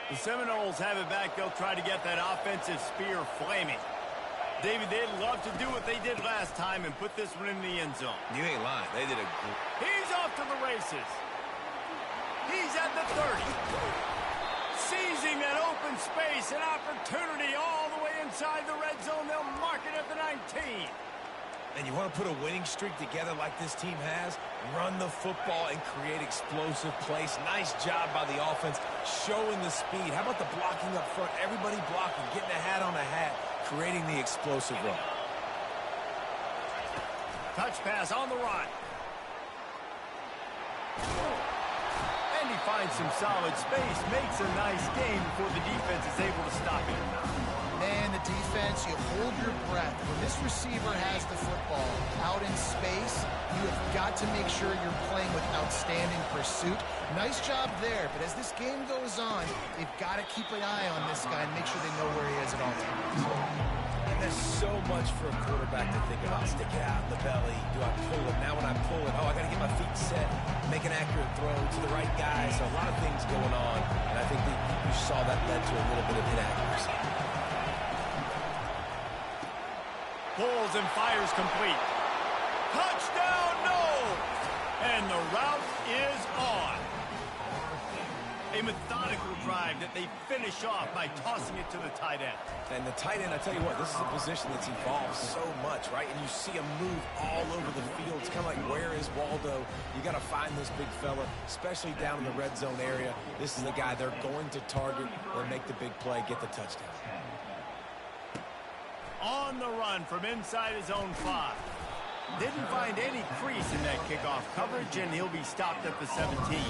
The Seminoles have it back. They'll try to get that offensive spear flaming. David, they'd love to do what they did last time and put this one in the end zone. You ain't lying. They did a good... He's off to the races. He's at the 30. Seizing that open space, an opportunity all the way inside the red zone. They'll mark it at the 19. And you want to put a winning streak together like this team has? Run the football and create explosive plays. Nice job by the offense, showing the speed. How about the blocking up front? Everybody blocking, getting a hat on a hat, creating the explosive run. Touch pass on the run. And he finds some solid space, makes a nice game before the defense is able to stop him. Man, the defense, you hold your breath. When this receiver has the football out in space, you have got to make sure you're playing with outstanding pursuit. Nice job there, but as this game goes on, they've got to keep an eye on this guy and make sure they know where he is at all times. And there's so much for a quarterback to think about. Stick it out in the belly. Do I pull it? Now when I pull it, I got to get my feet set, make an accurate throw to the right guy. So a lot of things going on, and I think that you saw that led to a little bit of inaccuracy. Pulls and fires complete. Touchdown, no! And the route is on. A methodical drive that they finish off by tossing it to the tight end. And the tight end, I tell you what, this is a position that's evolved so much, right? And you see him move all over the field. It's kind of like, where is Waldo? You got to find this big fella, especially down in the red zone area. This is the guy they're going to target or make the big play, get the touchdown. On the run from inside his own 5. Didn't find any crease in that kickoff coverage, and he'll be stopped at the 17.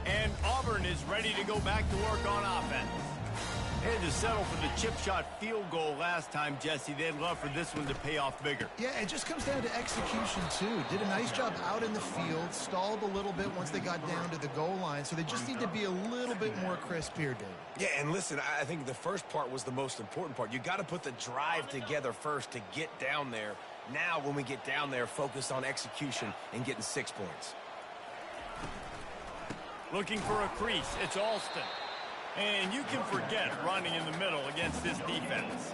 And Auburn is ready to go back to work on offense. They had to settle for the chip shot field goal last time, Jesse. They'd love for this one to pay off bigger. Yeah, it just comes down to execution, too. Did a nice job out in the field, stalled a little bit once they got down to the goal line, so they just need to be a little bit more crisp here, Dave. Yeah, and listen, I think the first part was the most important part. You got to put the drive together first to get down there. Now, when we get down there, focus on execution and getting 6 points. Looking for a crease, it's Alston. And you can forget running in the middle against this defense.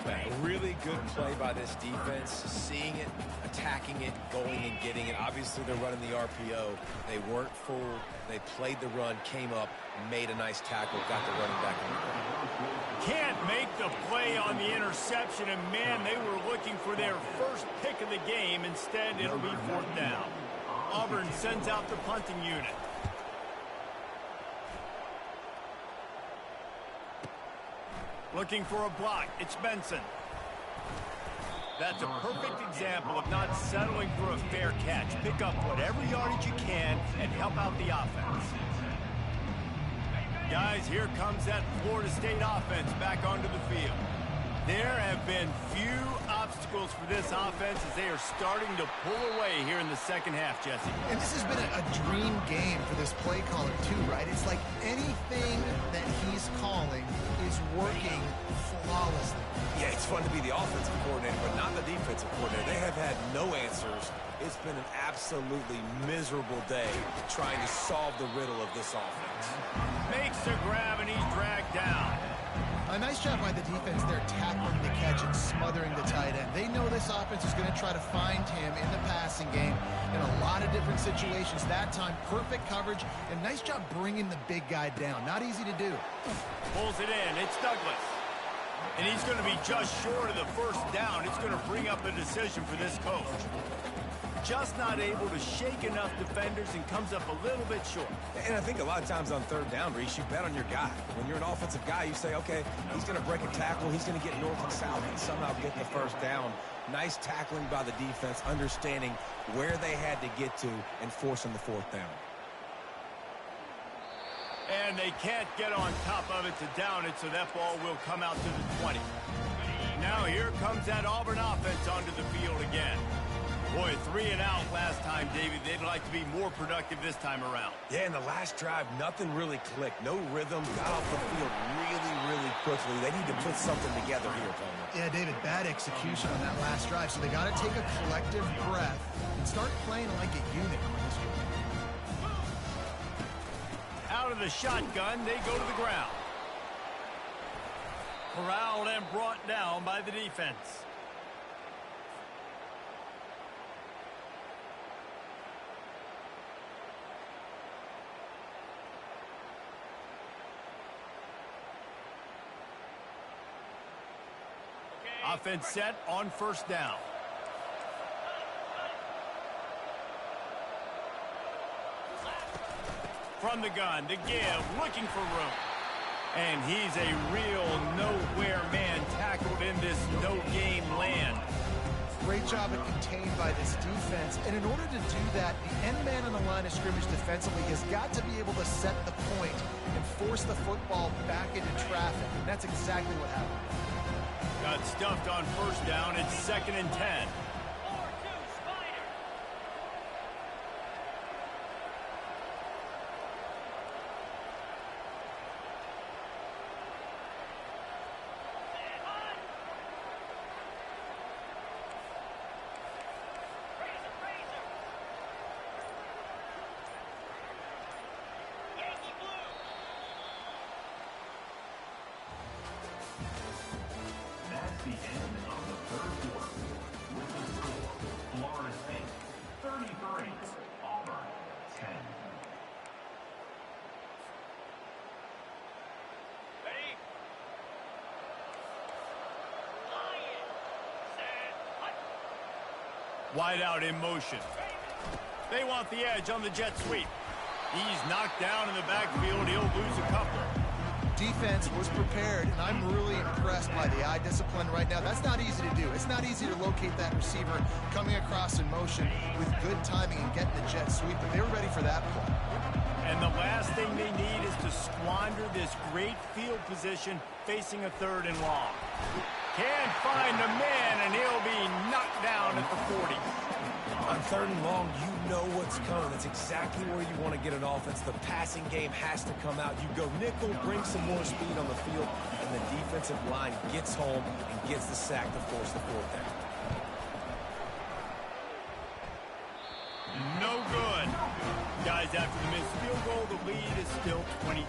A really good play by this defense, seeing it, attacking it, going and getting it. Obviously, they're running the RPO. They weren't fooled. They played the run, came up, made a nice tackle, got the running back on the ground. Can't make the play on the interception, and man, they were looking for their first pick of the game. Instead, it'll be 4th down. Auburn sends out the punting unit. Looking for a block. It's Benson. That's a perfect example of not settling for a fair catch. Pick up whatever yardage you can and help out the offense. Guys, here comes that Florida State offense back onto the field. There have been few obstacles for this offense as they are starting to pull away here in the second half, Jesse. And this has been a dream game for this play caller, too, right? It's like anything that he's calling is working flawlessly. Yeah, it's fun to be the offensive coordinator, but not the defensive coordinator. They have had no answers. It's been an absolutely miserable day trying to solve the riddle of this offense. Makes the grab, and he's dragged down. A nice job by the defense there, tackling the catch and smothering the tight end. They know this offense is going to try to find him in the passing game in a lot of different situations. That time, perfect coverage, and nice job bringing the big guy down. Not easy to do. Pulls it in. It's Douglas. And he's going to be just short of the first down. It's going to bring up a decision for this coach. Just not able to shake enough defenders and comes up a little bit short. And I think a lot of times on 3rd down, Reese, you bet on your guy. When you're an offensive guy, you say, okay, he's going to break a tackle, he's going to get north and south and somehow get the first down. Nice tackling by the defense, understanding where they had to get to and forcing the 4th down. And they can't get on top of it to down it, so that ball will come out to the 20. Now here comes that Auburn offense onto the field again. Boy, 3 and out last time, David. They'd like to be more productive this time around. Yeah, in the last drive, nothing really clicked. No rhythm. Got off the field really quickly. They need to put something together here, Palmer. Yeah, David, bad execution on that last drive. So they got to take a collective breath and start playing like a unit on this one. Out of the shotgun, they go to the ground. Corralled and brought down by the defense. Offense set on first down. From the gun, to give, looking for room. And he's a real nowhere man tackled in this no-game land. Great job of contained by this defense. And in order to do that, the end man on the line of scrimmage defensively has got to be able to set the point and force the football back into traffic. And that's exactly what happened. Got stuffed on first down. It's 2nd and 10. The end of the third quarter with the score, Florida State 33, Auburn 10. Ready? Wide out in motion. They want the edge on the jet sweep. He's knocked down in the backfield. He'll lose a couple. Defense was prepared, and I'm really impressed by the eye discipline right now. That's not easy to do. It's not easy to locate that receiver coming across in motion with good timing and getting the jet sweep, but they were ready for that play. And the last thing they need is to squander this great field position facing a 3rd and long. Can't find a man, and he'll be knocked down at the 40. On 3rd and long, you know what's coming. That's exactly where you want to get an offense. The passing game has to come out. You go nickel, bring some more speed on the field, and the defensive line gets home and gets the sack to force the 4th down. No good. Guys, after the missed field goal, the lead is still 23.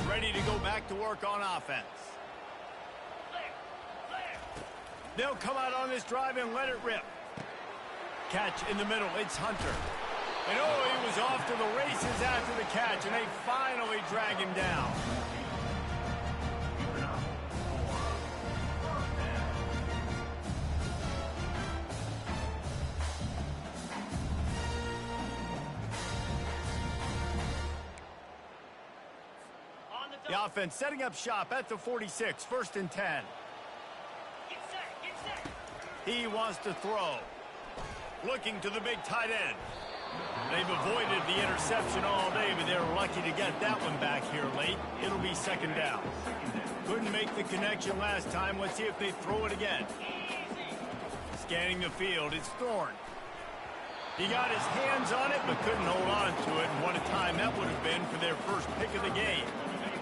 Ready to go back to work on offense. They'll come out on this drive and let it rip. Catch in the middle. It's Hunter. And oh, he was off to the races after the catch, and they finally drag him down. The offense setting up shop at the 46, 1st and 10. Get set. He wants to throw. Looking to the big tight end. They've avoided the interception all day, but they're lucky to get that one back here late. It'll be 2nd down. Couldn't make the connection last time. Let's see if they throw it again. Scanning the field, it's Thorne. He got his hands on it, but couldn't hold on to it. And what a time that would have been for their first pick of the game.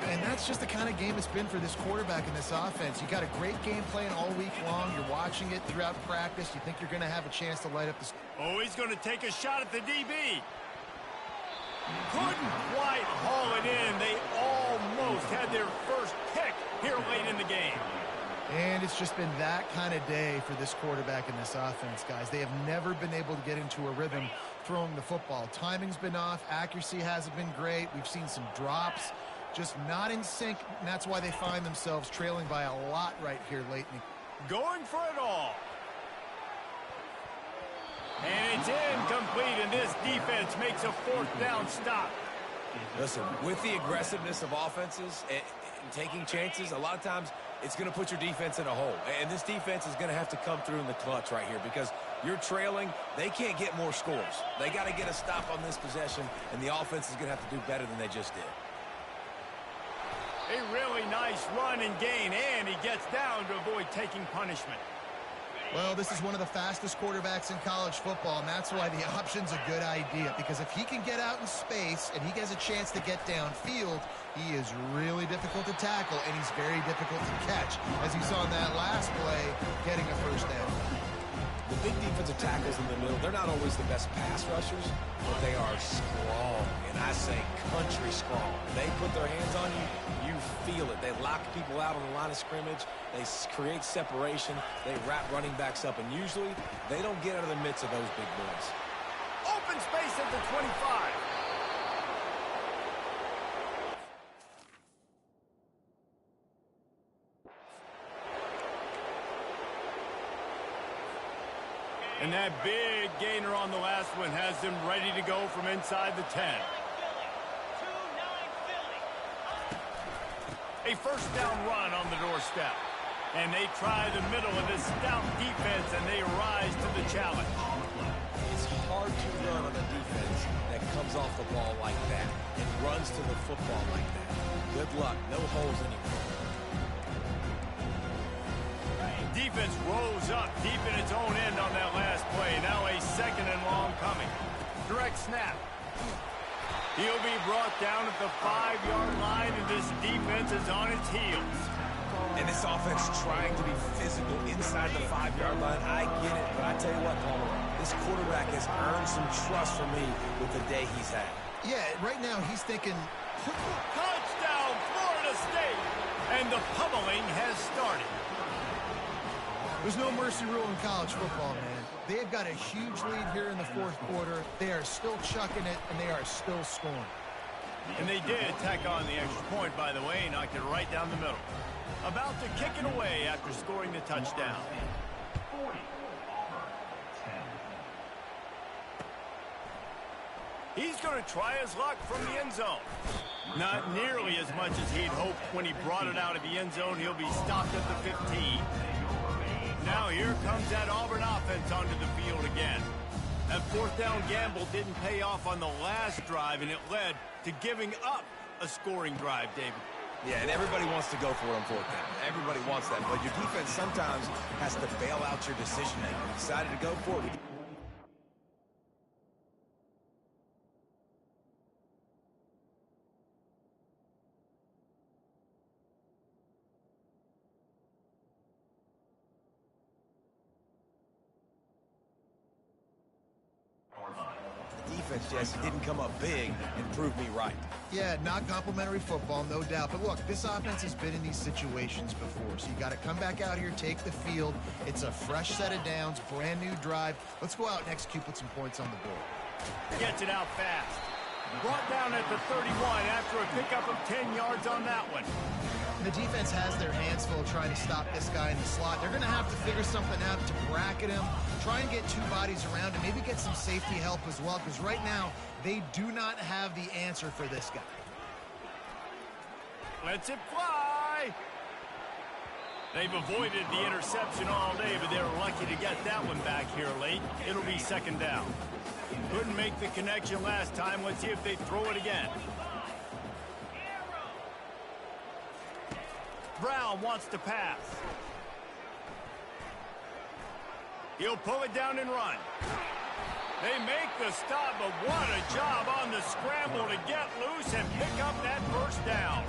And that's just the kind of game it's been for this quarterback in this offense. You got a great game plan all week long. You're watching it throughout practice. You think you're going to have a chance to light up the... Oh, he's going to take a shot at the DB. Couldn't quite haul it in. They almost had their first pick here late in the game. And it's just been that kind of day for this quarterback in this offense, guys. They have never been able to get into a rhythm throwing the football. Timing's been off. Accuracy hasn't been great. We've seen some drops. Just not in sync, and that's why they find themselves trailing by a lot right here late in the... Going for it all. And it's incomplete, and this defense makes a 4th down stop. Listen, with the aggressiveness of offenses and taking chances, a lot of times it's going to put your defense in a hole. And this defense is going to have to come through in the clutch right here because you're trailing. They can't get more scores. They got to get a stop on this possession, and the offense is going to have to do better than they just did. A really nice run and gain, and he gets down to avoid taking punishment. Well, this is one of the fastest quarterbacks in college football, and that's why the option's a good idea, because if he can get out in space and he gets a chance to get downfield, he is really difficult to tackle, and he's very difficult to catch, as you saw in that last play, getting a first down. The big defensive tackles in the middle, they're not always the best pass rushers, but they are strong, and I say country strong. They put their hands on you, you feel it. They lock people out on the line of scrimmage. They create separation. They wrap running backs up, and usually they don't get out of the midst of those big boys. Open space at the 25. And that big gainer on the last one has them ready to go from inside the 10. A first down run on the doorstep. And they try the middle of this stout defense, and they rise to the challenge. It's hard to run on a defense that comes off the ball like that and runs to the football like that. Good luck. No holes anywhere. Defense rolls up deep in its own end on that last play. Now a second and long coming. Direct snap. He'll be brought down at the 5-yard line, and this defense is on its heels. And this offense trying to be physical inside the 5-yard line. I get it, but I tell you what, Palmer, this quarterback has earned some trust from me with the day he's had. Yeah, right now he's thinking, touchdown, Florida State! And the pummeling has started. there's no mercy rule in college football, man. They've got a huge lead here in the fourth quarter. They are still chucking it, and they are still scoring. And they did tack on the extra point, by the way, knocked it right down the middle. About to kick it away after scoring the touchdown. 40, Auburn, 10. He's going to try his luck from the end zone. Not nearly as much as he'd hoped when he brought it out of the end zone. He'll be stopped at the 15. Now here comes that Auburn offense onto the field again. That fourth down gamble didn't pay off on the last drive, and it led to giving up a scoring drive, David. Yeah, and everybody wants to go for it on fourth down. Everybody wants that, but your defense sometimes has to bail out your decision-making. You decided to go for it. Defense, Jesse, didn't come up big and prove me right. Yeah, not complimentary football, no doubt. But look, this offense has been in these situations before, so you got to come back out here, take the field. It's a fresh set of downs, brand new drive. Let's go out and execute, put some points on the board. Gets it out fast. Brought down at the 31 after a pickup of 10 yards on that one. The defense has their hands full trying to stop this guy in the slot. They're going to have to figure something out to bracket him, try and get two bodies around him, maybe get some safety help as well, because right now they do not have the answer for this guy. Lets it fly. They've avoided the interception all day, but they were lucky to get that one back here late. It'll be second down. Couldn't make the connection last time. Let's see if they throw it again. Brown wants to pass. He'll pull it down and run. They make the stop, but what a job on the scramble to get loose and pick up that first down.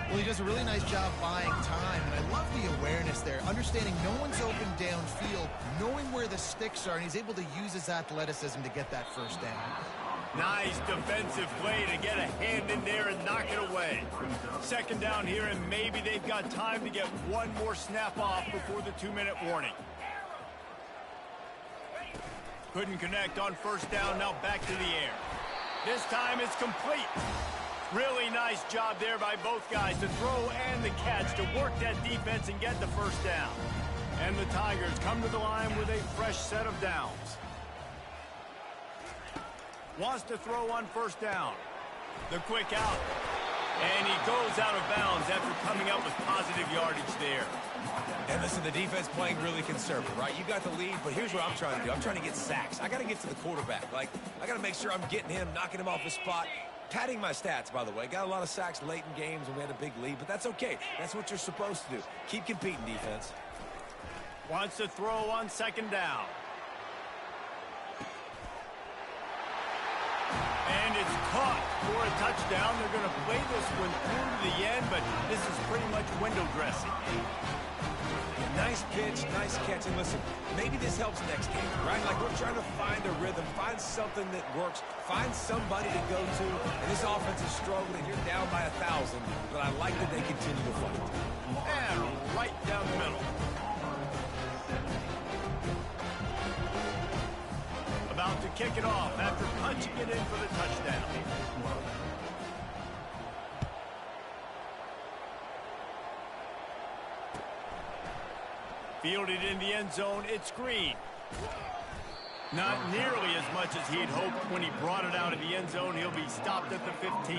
Well, he does a really nice job buying time, and I love the awareness there, understanding no one's open downfield, knowing where the sticks are, and he's able to use his athleticism to get that first down. Nice defensive play to get a hand in there and knock it away. Second down here, and maybe they've got time to get one more snap off before the 2-minute warning. Couldn't connect on first down, now back to the air. This time it's complete. Really nice job there by both guys to throw and the catch to work that defense and get the first down. And the Tigers come to the line with a fresh set of downs. Wants to throw on first down. The quick out. And he goes out of bounds after coming up with positive yardage there. And listen, the defense playing really conservative, right? You got the lead, but here's what I'm trying to do. I'm trying to get sacks. I got to get to the quarterback. Like, I got to make sure I'm getting him, knocking him off his spot. Padding my stats, by the way. Got a lot of sacks late in games when we had a big lead, but that's okay. That's what you're supposed to do. Keep competing, defense. Wants to throw on second down. And it's caught for a touchdown. They're going to play this one through to the end, but this is pretty much window dressing. Nice pitch, nice catch. And listen, maybe this helps next game, right? Like, we're trying to find a rhythm, find something that works, find somebody to go to. And this offense is struggling. You're down by 1,000, but I like that they continue to fight. And right down the middle. About to kick it off after punching it in for the touchdown. Fielded in the end zone, it's Green. Not nearly as much as he'd hoped when he brought it out of the end zone. He'll be stopped at the 15.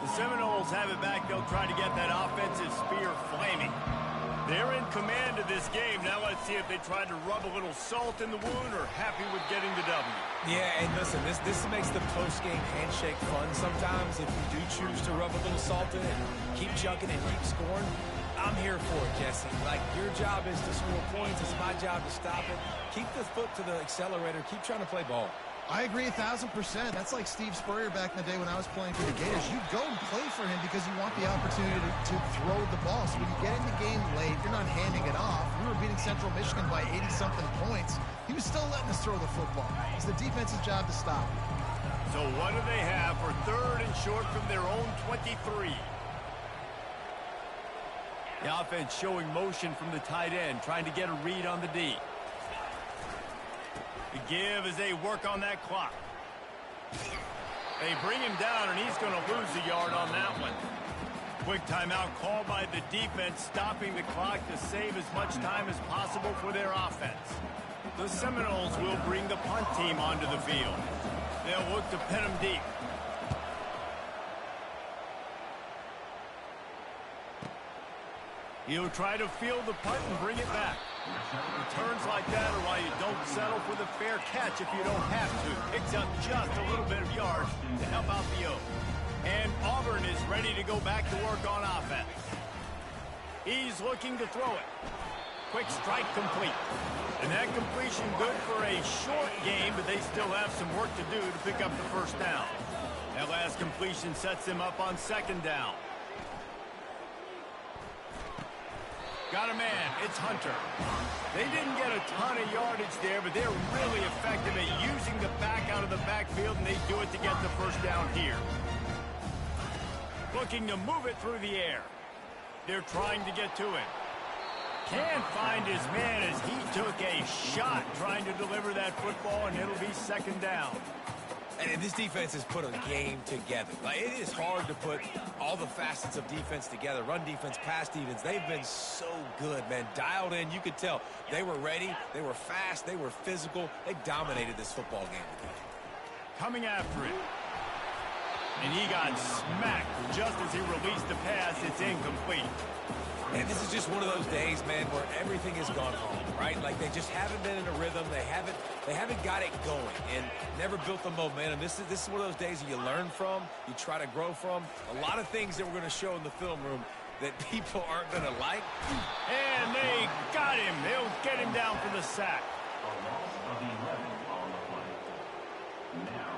The Seminoles have it back. They'll try to get that offensive spear flaming. They're in command of this game. Now let's see if they try to rub a little salt in the wound or happy with getting the W. Yeah, and listen, this makes the post-game handshake fun sometimes if you do choose to rub a little salt in it and keep chucking and keep scoring. I'm here for it, Jesse. Like, your job is to score points. It's my job to stop it. Keep the foot to the accelerator. Keep trying to play ball. I agree 1,000%. That's like Steve Spurrier back in the day when I was playing for the Gators. You go and play for him because you want the opportunity to throw the ball. So when you get in the game late, you're not handing it off. We were beating Central Michigan by 80-something points. He was still letting us throw the football. It's the defense's job to stop. So what do they have for third and short from their own 23? The offense showing motion from the tight end, trying to get a read on the D. The give as they work on that clock. They bring him down, and he's going to lose a yard on that one. Quick timeout called by the defense, stopping the clock to save as much time as possible for their offense. The Seminoles will bring the punt team onto the field. They'll look to pin him deep. He'll try to field the punt and bring it back. Returns like that are why you don't settle for the fair catch if you don't have to. Picks up just a little bit of yards to help out the Oak. And Auburn is ready to go back to work on offense. He's looking to throw it. Quick strike complete. And that completion good for a short game, but they still have some work to do to pick up the first down. That last completion sets them up on second down. Got a man. It's Hunter. They didn't get a ton of yardage there, but they're really effective at using the back out of the backfield, and they do it to get the first down here. Looking to move it through the air. They're trying to get to it. Can't find his man as he took a shot trying to deliver that football, and it'll be second down. And this defense has put a game together. Like, it is hard to put all the facets of defense together. Run defense, pass defense. They've been so good, man. Dialed in. You could tell they were ready. They were fast. They were physical. They dominated this football game today. Coming after it. And he got smacked just as he released the pass. It's incomplete. And this is just one of those days, man, where everything has gone wrong, right? Like, they just haven't been in a rhythm. They haven't got it going and never built the momentum. This is one of those days that you learn from, you try to grow from. A lot of things that we're going to show in the film room that people aren't going to like. And they got him. They'll get him down for the sack. A loss of 11 on the play. Now,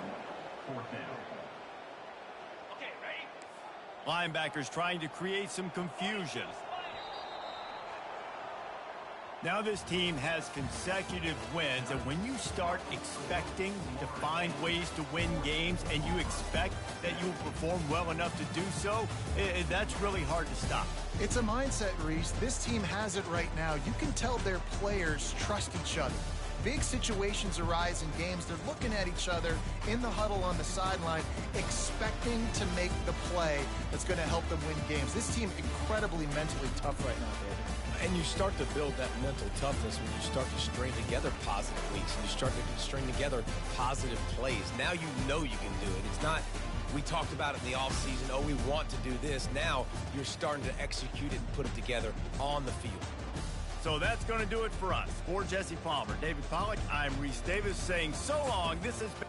fourth down. Okay, ready? Linebackers trying to create some confusion. Now this team has consecutive wins, and when you start expecting to find ways to win games and you expect that you will perform well enough to do so, that's really hard to stop. It's a mindset, Reese. This team has it right now. You can tell their players trust each other. big situations arise in games, they're looking at each other in the huddle on the sideline, expecting to make the play that's going to help them win games. This team incredibly mentally tough right now, David. And you start to build that mental toughness when you start to string together positive weeks and you start to string together positive plays. Now you know you can do it. It's not, we talked about it in the offseason, oh, we want to do this. Now you're starting to execute it and put it together on the field. So that's going to do it for us. For Jesse Palmer, David Pollack, I'm Reese Davis saying so long. This has been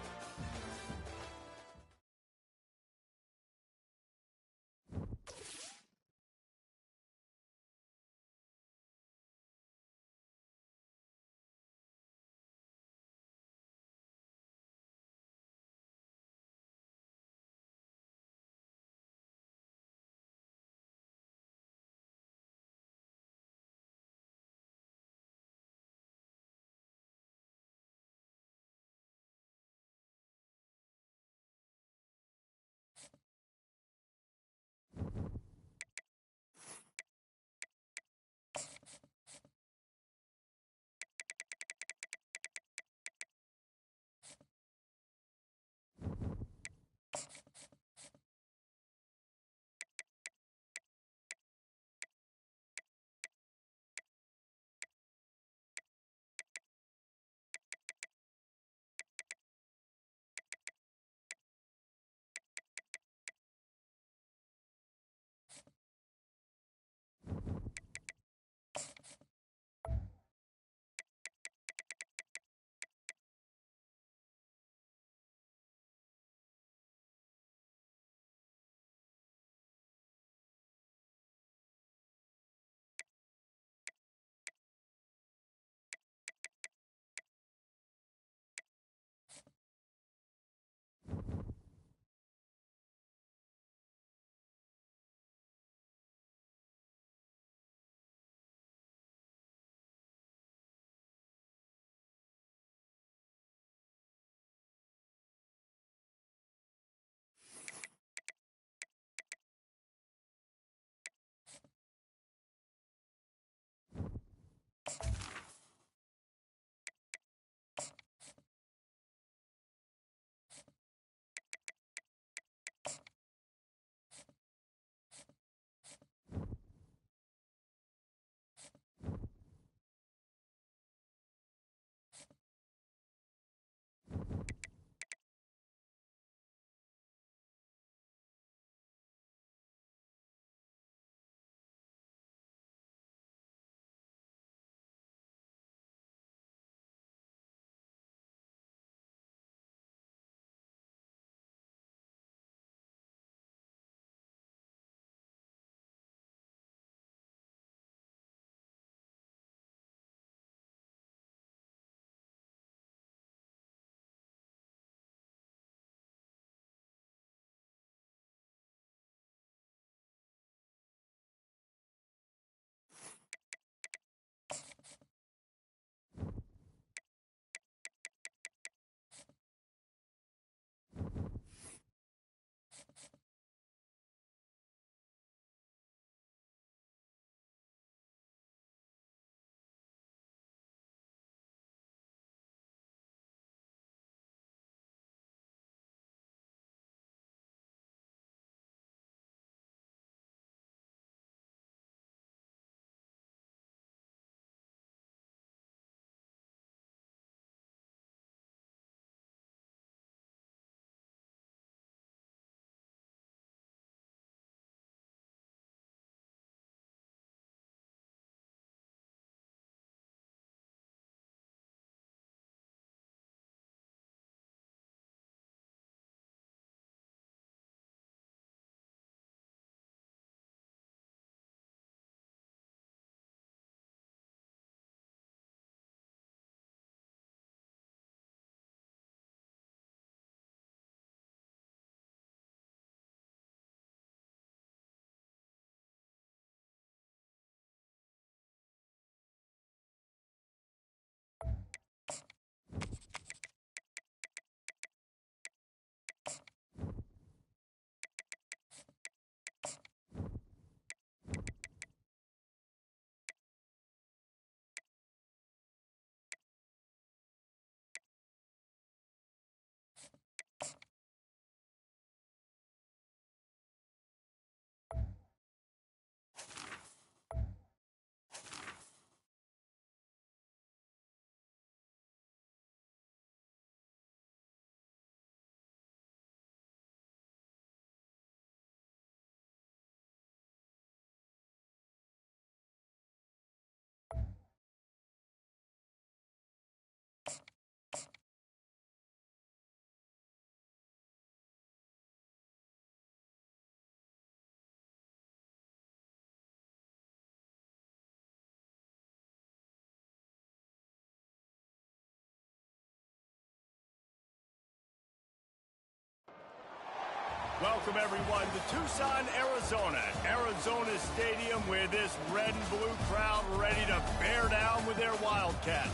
Welcome, everyone, to Tucson, Arizona. Arizona Stadium with this red and blue crowd ready to bear down with their Wildcats.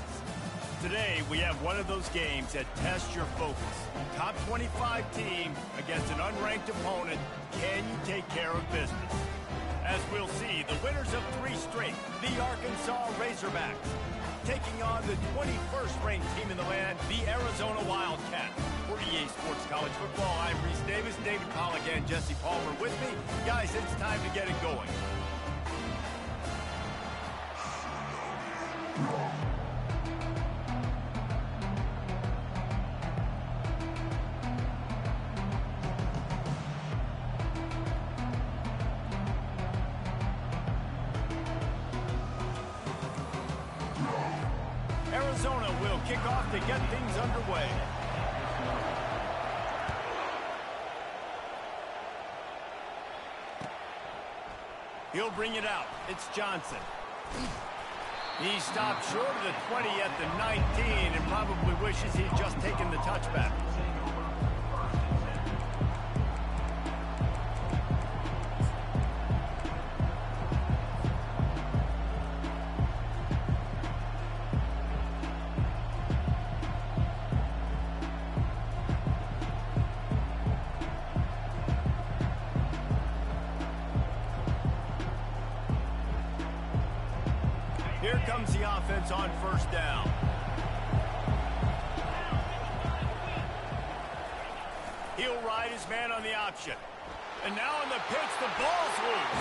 Today, we have one of those games that tests your focus. Top 25 team against an unranked opponent. Can you take care of business? As we'll see, the winners of 3 straight, the Arkansas Razorbacks, taking on the 21st ranked team in the land, the Arizona Wildcats. For EA Sports College Football, I'm Reese Davis, David Pollock, and Jesse Palmer with me. Guys, it's time to get it going. Arizona will kick off to get things underway. He'll bring it out. It's Johnson. He stopped short of the 20 at the 19 and probably wishes he'd just taken the touchback. Here comes the offense on first down. He'll ride his man on the option. And now on the pitch, the ball's loose.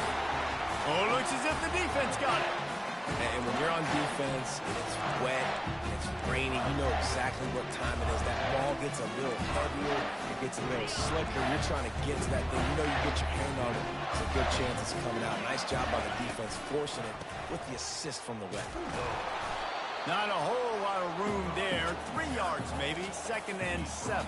Oh, it looks as if the defense got it. And when you're on defense, and it's wet, and it's rainy, you know exactly what time it is. That ball gets a little heavier, it gets a little slicker. You're trying to get to that thing. You know you get your hand on it. It's a good chance it's coming out. Nice job by the defense forcing it with the assist from the ref. Not a whole lot of room there. 3 yards maybe, 2nd and 7.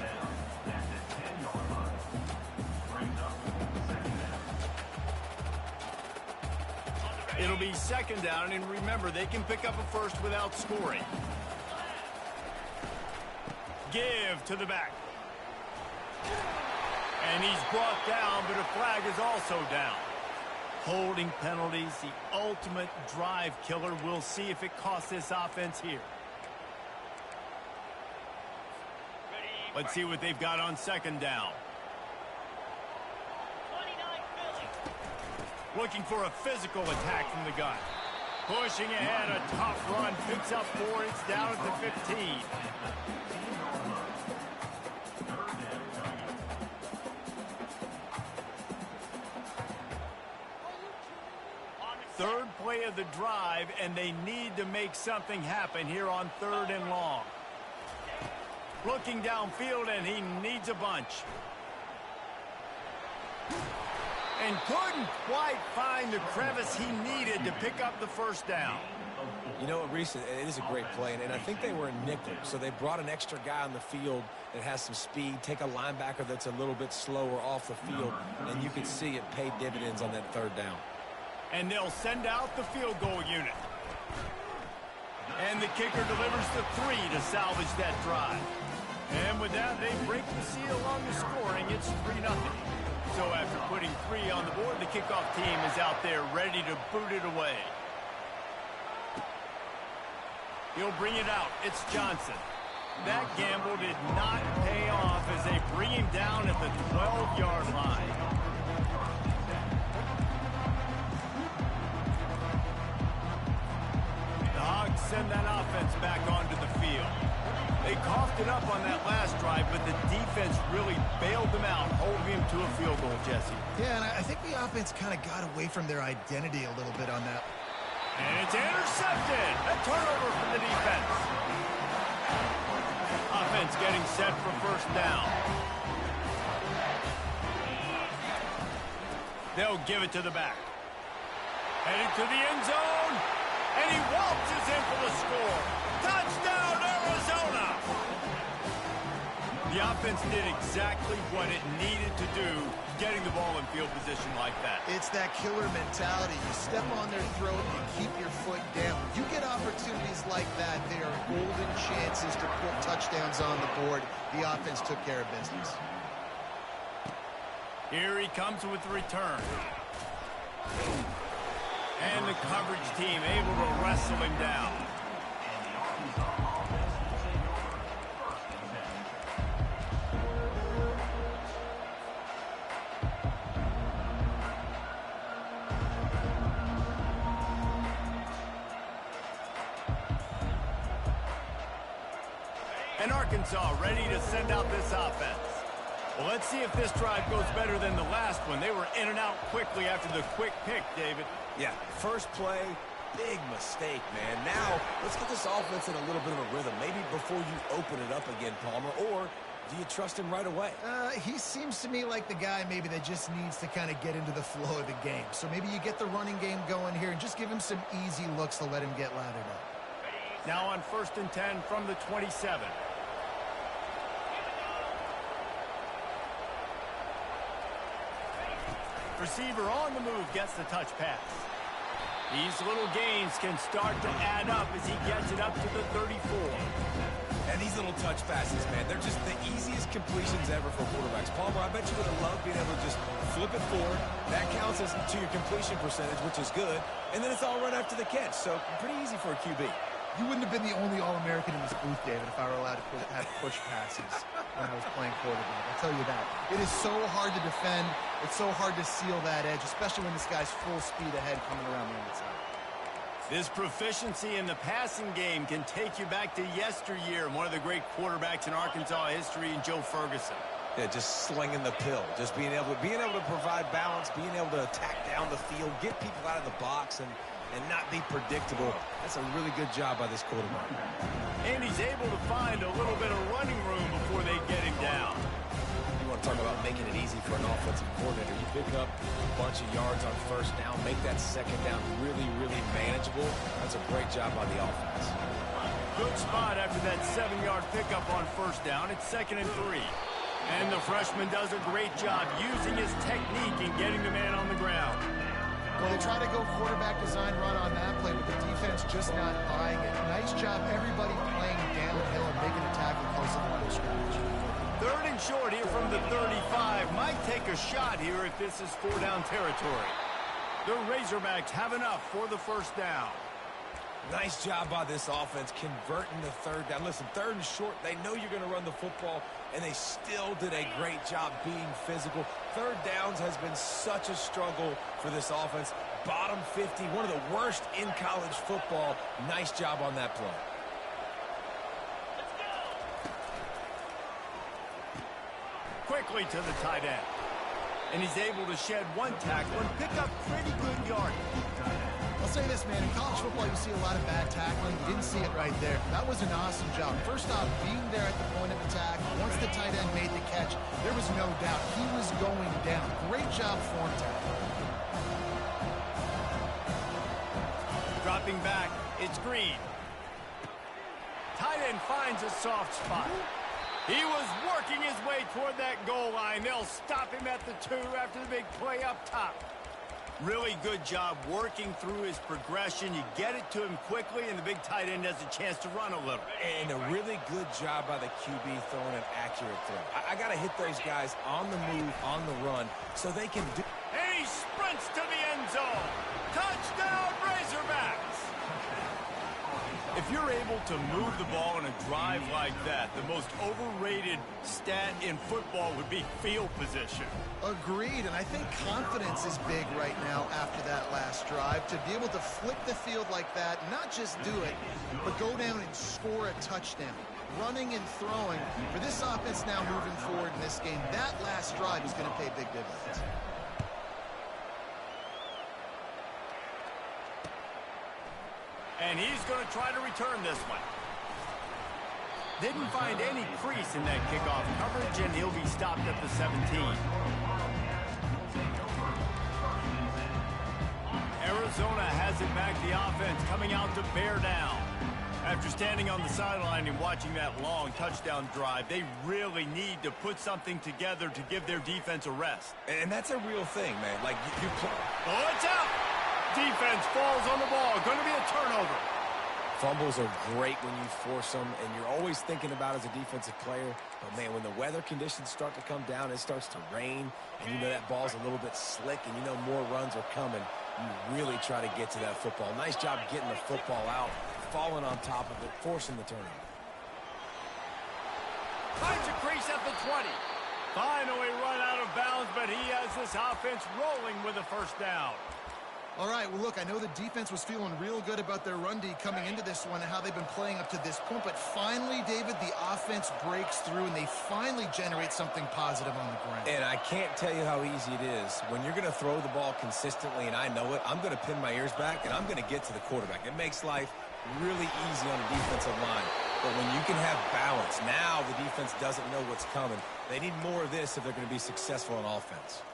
It'll be 2nd down, and remember, they can pick up a first without scoring. Give to the back. And he's brought down, but a flag is also down. Holding penalties, the ultimate drive killer. We'll see if it costs this offense here. Let's see what they've got on 2nd down. Looking for a physical attack from the gun. Pushing ahead, a tough run, picks up 4, it's down at the 15. Third play of the drive, and they need to make something happen here on 3rd and long. Looking downfield, and he needs a bunch. And couldn't quite find the crevice he needed to pick up the first down. You know what, Reese, it is a great play, and I think they were in nickel, so they brought an extra guy on the field that has some speed, take a linebacker that's a little bit slower off the field, and you can see it paid dividends on that 3rd down. And they'll send out the field goal unit. And the kicker delivers the 3 to salvage that drive. And with that, they break the seal on the scoring. It's 3-0. So after putting 3 on the board, the kickoff team is out there ready to boot it away. He'll bring it out. It's Johnson. That gamble did not pay off as they bring him down at the 12-yard line. The Hogs send that offense back onto the field. They coughed it up on that last drive, but the defense really bailed them out, holding him to a field goal, Jesse. Yeah, and I think the offense kind of got away from their identity a little bit on that. And it's intercepted. A turnover for the defense. Offense getting set for first down. They'll give it to the back. Headed to the end zone. And he waltzes in for the score. Touchdown, Arizona! The offense did exactly what it needed to do, getting the ball in field position like that. It's that killer mentality. You step on their throat and you keep your foot down. You get opportunities like that, they are golden chances to put touchdowns on the board. The offense took care of business. Here he comes with the return. And the coverage team able to wrestle him down. And Arkansas ready to send out this offense. Well, let's see if this drive goes better than the last one. They were in and out quickly after the quick pick, David. Yeah, first play, big mistake, man. Now, let's get this offense in a little bit of a rhythm. Maybe before you open it up again, Palmer, or do you trust him right away? He seems to me like the guy maybe that just needs to kind of get into the flow of the game. So maybe you get the running game going here and just give him some easy looks to let him get lathered up. Now on 1st and 10 from the 27. Receiver on the move gets the touch pass. These little gains can start to add up as he gets it up to the 34. And these little touch passes, man, they're just the easiest completions ever for quarterbacks. Palmer, I bet you would have loved being able to just flip it forward. That counts as to your completion percentage, which is good. And then it's all right after the catch. So pretty easy for a QB. You wouldn't have been the only All-American in this booth, David, if I were allowed to have push passes when I was playing quarterback. I'll tell you that. It is so hard to defend. It's so hard to seal that edge, especially when this guy's full speed ahead coming around the outside. This proficiency in the passing game can take you back to yesteryear, one of the great quarterbacks in Arkansas history, in Joe Ferguson. Yeah, just slinging the pill, just being able to provide balance, being able to attack down the field, get people out of the box, and not be predictable. That's a really good job by this quarterback. And he's able to find a little bit of running room before they get him down. You want to talk about making it easy for an offensive coordinator. You pick up a bunch of yards on first down, make that second down really, really manageable. That's a great job by the offense. Good spot after that 7-yard pickup on first down. It's 2nd and 3. And the freshman does a great job using his technique and getting the man on the ground. Well, they try to go quarterback design run on that play, but the defense just not buying it. Nice job, everybody playing downhill and making a tackle close to the line of scrimmage. 3rd and short here from the 35. Might take a shot here if this is 4-down territory. The Razorbacks have enough for the first down. Nice job by this offense converting the 3rd down. Listen, 3rd and short, they know you're going to run the football, and they still did a great job being physical. 3rd downs has been such a struggle for this offense. Bottom 50, one of the worst in college football. Nice job on that play. Quickly to the tight end. And he's able to shed one tackle and pick up pretty good yardage. I'll say this, man, in college football, you see a lot of bad tackling. You didn't see it right there. That was an awesome job. First off, being there at the point of attack. Once the tight end made the catch, there was no doubt he was going down. Great job form tackle. Dropping back, it's Green. Tight end finds a soft spot. He was working his way toward that goal line. They'll stop him at the 2 after the big play up top. Really good job working through his progression. You get it to him quickly, and the big tight end has a chance to run a little. And a really good job by the QB throwing an accurate throw. I got to hit those guys on the move, on the run, so they can do... And he sprints to the end zone. Touchdown, Razorbacks! If you're able to move the ball in a drive like that, the most overrated stat in football would be field position. Agreed, and I think confidence is big right now after that last drive. To be able to flip the field like that, not just do it, but go down and score a touchdown. Running and throwing. For this offense now moving forward in this game, that last drive is going to pay big dividends. And he's going to try to return this one. Didn't find any crease in that kickoff coverage, and he'll be stopped at the 17. Arizona has it back, the offense coming out to bear down. After standing on the sideline and watching that long touchdown drive, they really need to put something together to give their defense a rest. And that's a real thing, man. Like, you oh, it's out! Defense falls on the ball. Going to be a turnover. Fumbles are great when you force them, and you're always thinking about as a defensive player, but man, when the weather conditions start to come down, it starts to rain, and you know that ball's a little bit slick, and you know more runs are coming, you really try to get to that football. Nice job getting the football out, falling on top of it, forcing the turnover. Finds a crease at the 20. Finally run out of bounds, but he has this offense rolling with a first down. All right, well, look, I know the defense was feeling real good about their run D coming into this one and how they've been playing up to this point, but finally, David, the offense breaks through and they finally generate something positive on the ground. And I can't tell you how easy it is. When you're going to throw the ball consistently, and I know it, I'm going to pin my ears back, and I'm going to get to the quarterback. It makes life really easy on the defensive line. But when you can have balance, now the defense doesn't know what's coming. They need more of this if they're going to be successful on offense.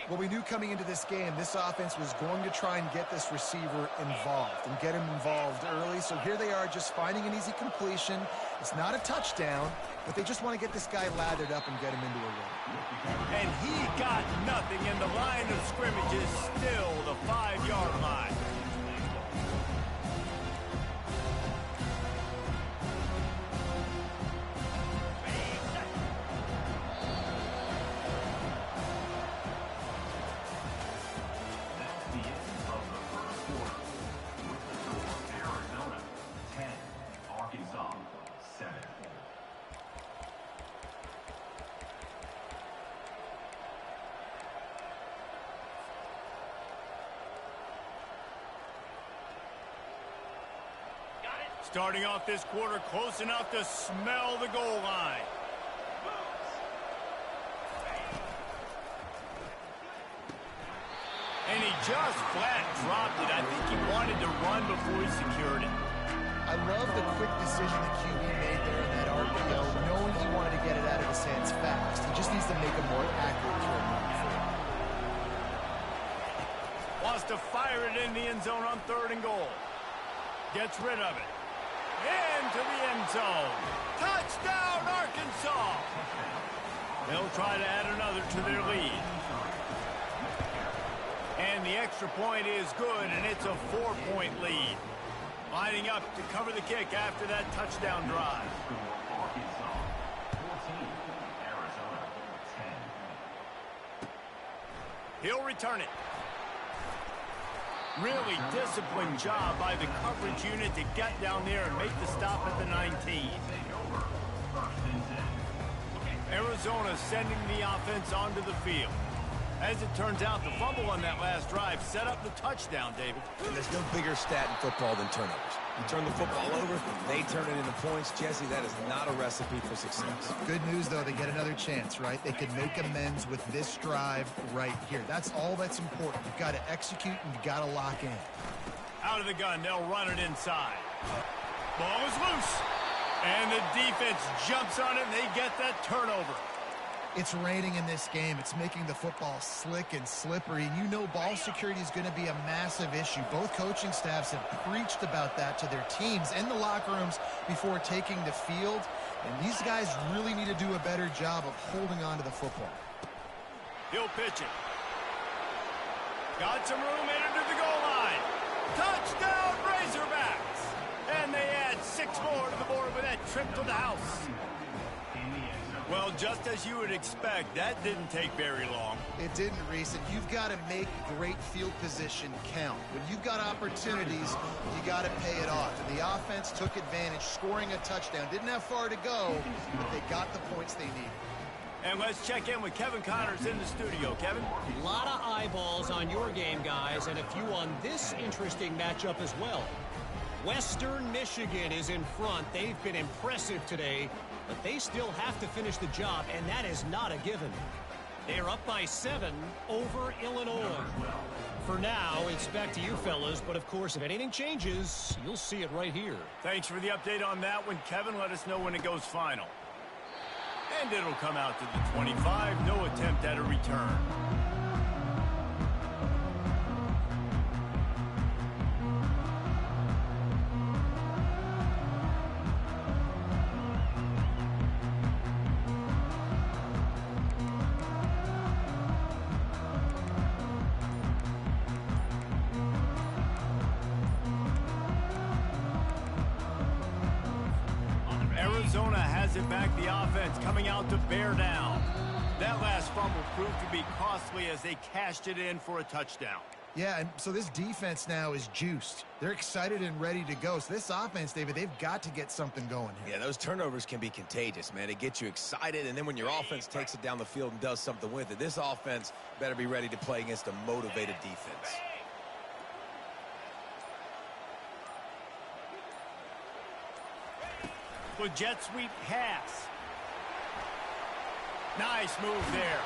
Well, we knew coming into this game, this offense was going to try and get this receiver involved and get him involved early. So here they are just finding an easy completion. It's not a touchdown, but they just want to get this guy lathered up and get him into a run. And he got nothing, and the line of scrimmage is still the 5-yard line. Starting off this quarter close enough to smell the goal line. And he just flat dropped it. I think he wanted to run before he secured it. I love the quick decision the QB made there in that RPO, knowing he wanted to get it out of his hands fast. He just needs to make a more accurate throw moving forward. Wants to fire it in the end zone on 3rd and goal. Gets rid of it. Into the end zone. Touchdown, Arkansas! They'll try to add another to their lead. And the extra point is good, and it's a 4-point lead. Lining up to cover the kick after that touchdown drive. He'll return it. Really disciplined job by the coverage unit to get down there and make the stop at the 19. Arizona sending the offense onto the field. As it turns out, the fumble on that last drive set up the touchdown, David. And there's no bigger stat in football than turnovers. You turn the football over, they turn it into points. Jesse, that is not a recipe for success. Good news, though, they get another chance, right? They can make amends with this drive right here. That's all that's important. You've got to execute and you've got to lock in. Out of the gun, they'll run it inside. Ball is loose. And the defense jumps on it, and they get that turnover. It's raining in this game. It's making the football slick and slippery. And you know ball security is going to be a massive issue. Both coaching staffs have preached about that to their teams in the locker rooms before taking the field. And these guys really need to do a better job of holding on to the football. He'll pitch it. Got some room into the goal line. Touchdown, Razorbacks! And they add 6 more to the board with that trip to the house. Well, just as you would expect, that didn't take very long. It didn't, Reese, and you've got to make great field position count. When you've got opportunities, you got to pay it off. And the offense took advantage, scoring a touchdown. Didn't have far to go, but they got the points they needed. And let's check in with Kevin Connors in the studio. Kevin? A lot of eyeballs on your game, guys, and a few on this interesting matchup as well. Western Michigan is in front. They've been impressive today, but they still have to finish the job, and that is not a given. They're up by 7 over Illinois. For now, it's back to you fellas, but of course, if anything changes, you'll see it right here. Thanks for the update on that one, Kevin. Let us know when it goes final. And it'll come out to the 25. No attempt at a return. Arizona has it back, the offense coming out to bear down. That last fumble proved to be costly as they cashed it in for a touchdown. Yeah, and so this defense now is juiced. They're excited and ready to go. So this offense, David, they've got to get something going here. Yeah, those turnovers can be contagious, man. It gets you excited, and then when your offense takes it down the field and does something with it, this offense better be ready to play against a motivated defense. With jet sweep pass. Nice move there.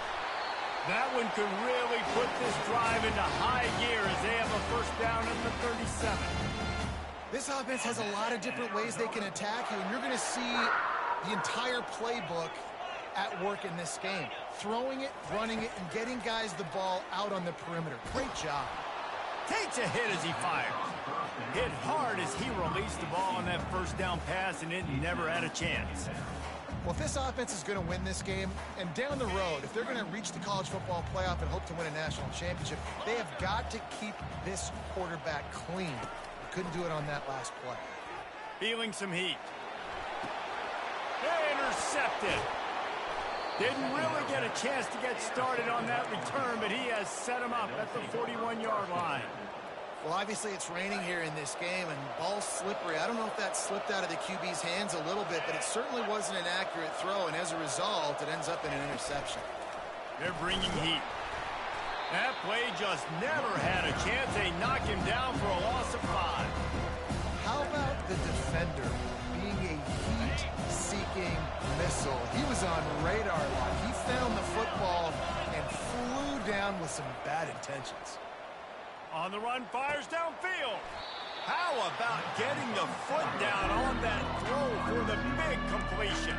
That one could really put this drive into high gear as they have a first down at the 37. This offense has a lot of different ways they can attack you, and you're going to see the entire playbook at work in this game. Throwing it, running it, and getting guys the ball out on the perimeter. Great job. Takes a hit as he fires. Hit hard as he released the ball on that first down pass, and it never had a chance. Well, if this offense is going to win this game, and down the road, if they're going to reach the college football playoff and hope to win a national championship, they have got to keep this quarterback clean. They couldn't do it on that last play. Feeling some heat. Intercepted. Didn't really get a chance to get started on that return, but he has set him up at the 41-yard line. Well, obviously it's raining here in this game, and ball's slippery. I don't know if that slipped out of the QB's hands a little bit, but it certainly wasn't an accurate throw, and as a result, it ends up in an interception. They're bringing heat. That play just never had a chance. They knock him down for a loss of 5. How about the defender being a heat-seeking missile? He was on radar lock. He found the football and flew down with some bad intentions. On the run, fires downfield. How about getting the foot down on that throw for the big completion?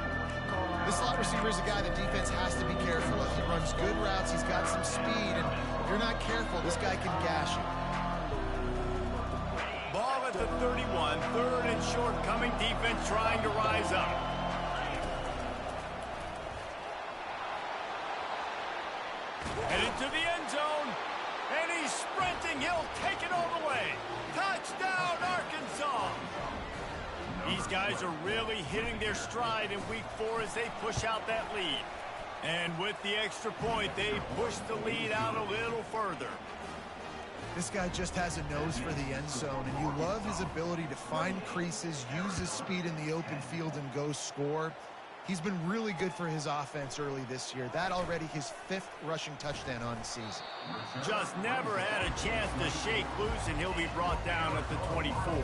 This slot receiver is a guy the defense has to be careful of. He runs good routes. He's got some speed, and if you're not careful, this guy can gash you. Ball at the 31, third and short, coming defense trying to rise up. Headed to the end zone. And he's sprinting. He'll take it all the way. Touchdown, Arkansas. These guys are really hitting their stride in week 4 as they push out that lead. And with the extra point, they push the lead out a little further. This guy just has a nose for the end zone, and you love his ability to find creases, use his speed in the open field, and go score. He's been really good for his offense early this year. That already his 5th rushing touchdown on the season. Just never had a chance to shake loose, and he'll be brought down at the 24.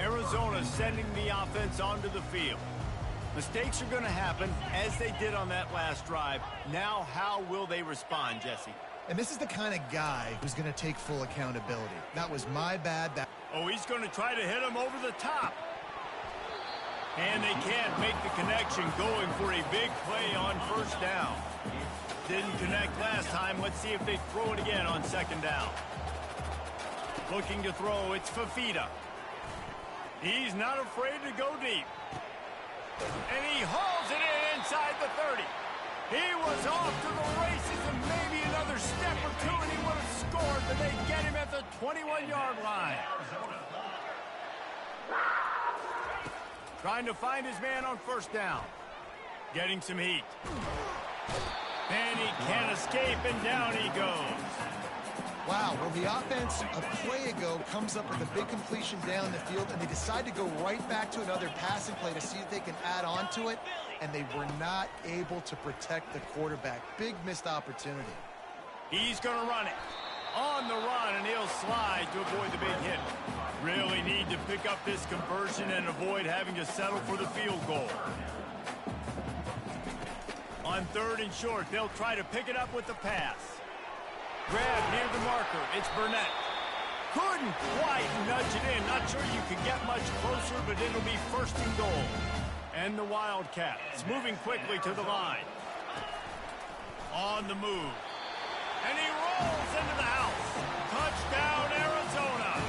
Arizona sending the offense onto the field. Mistakes are going to happen, as they did on that last drive. Now, how will they respond, Jesse? And this is the kind of guy who's going to take full accountability. That was my bad. Oh, he's going to try to hit him over the top. And they can't make the connection, going for a big play on first down. Didn't connect last time. Let's see if they throw it again on second down. Looking to throw, it's Fafita. He's not afraid to go deep. And he hauls it in inside the 30. He was off to the races, and maybe another step or two and he would have scored, but they get him at the 21-yard line. Trying to find his man on first down. Getting some heat. And he can't escape, and down he goes. Wow, well, the offense a play ago comes up with a big completion down the field, and they decide to go right back to another passing play to see if they can add on to it, and they were not able to protect the quarterback. Big missed opportunity. He's going to run it. On the run, and he'll slide to avoid the big hit. Really need to pick up this conversion and avoid having to settle for the field goal. On third and short, they'll try to pick it up with the pass. Grab near the marker. It's Burnett. Couldn't quite nudge it in. Not sure you can get much closer, but it'll be first and goal. And the Wildcats moving quickly to the line. On the move. And he rolls into the house. Touchdown, Arizona.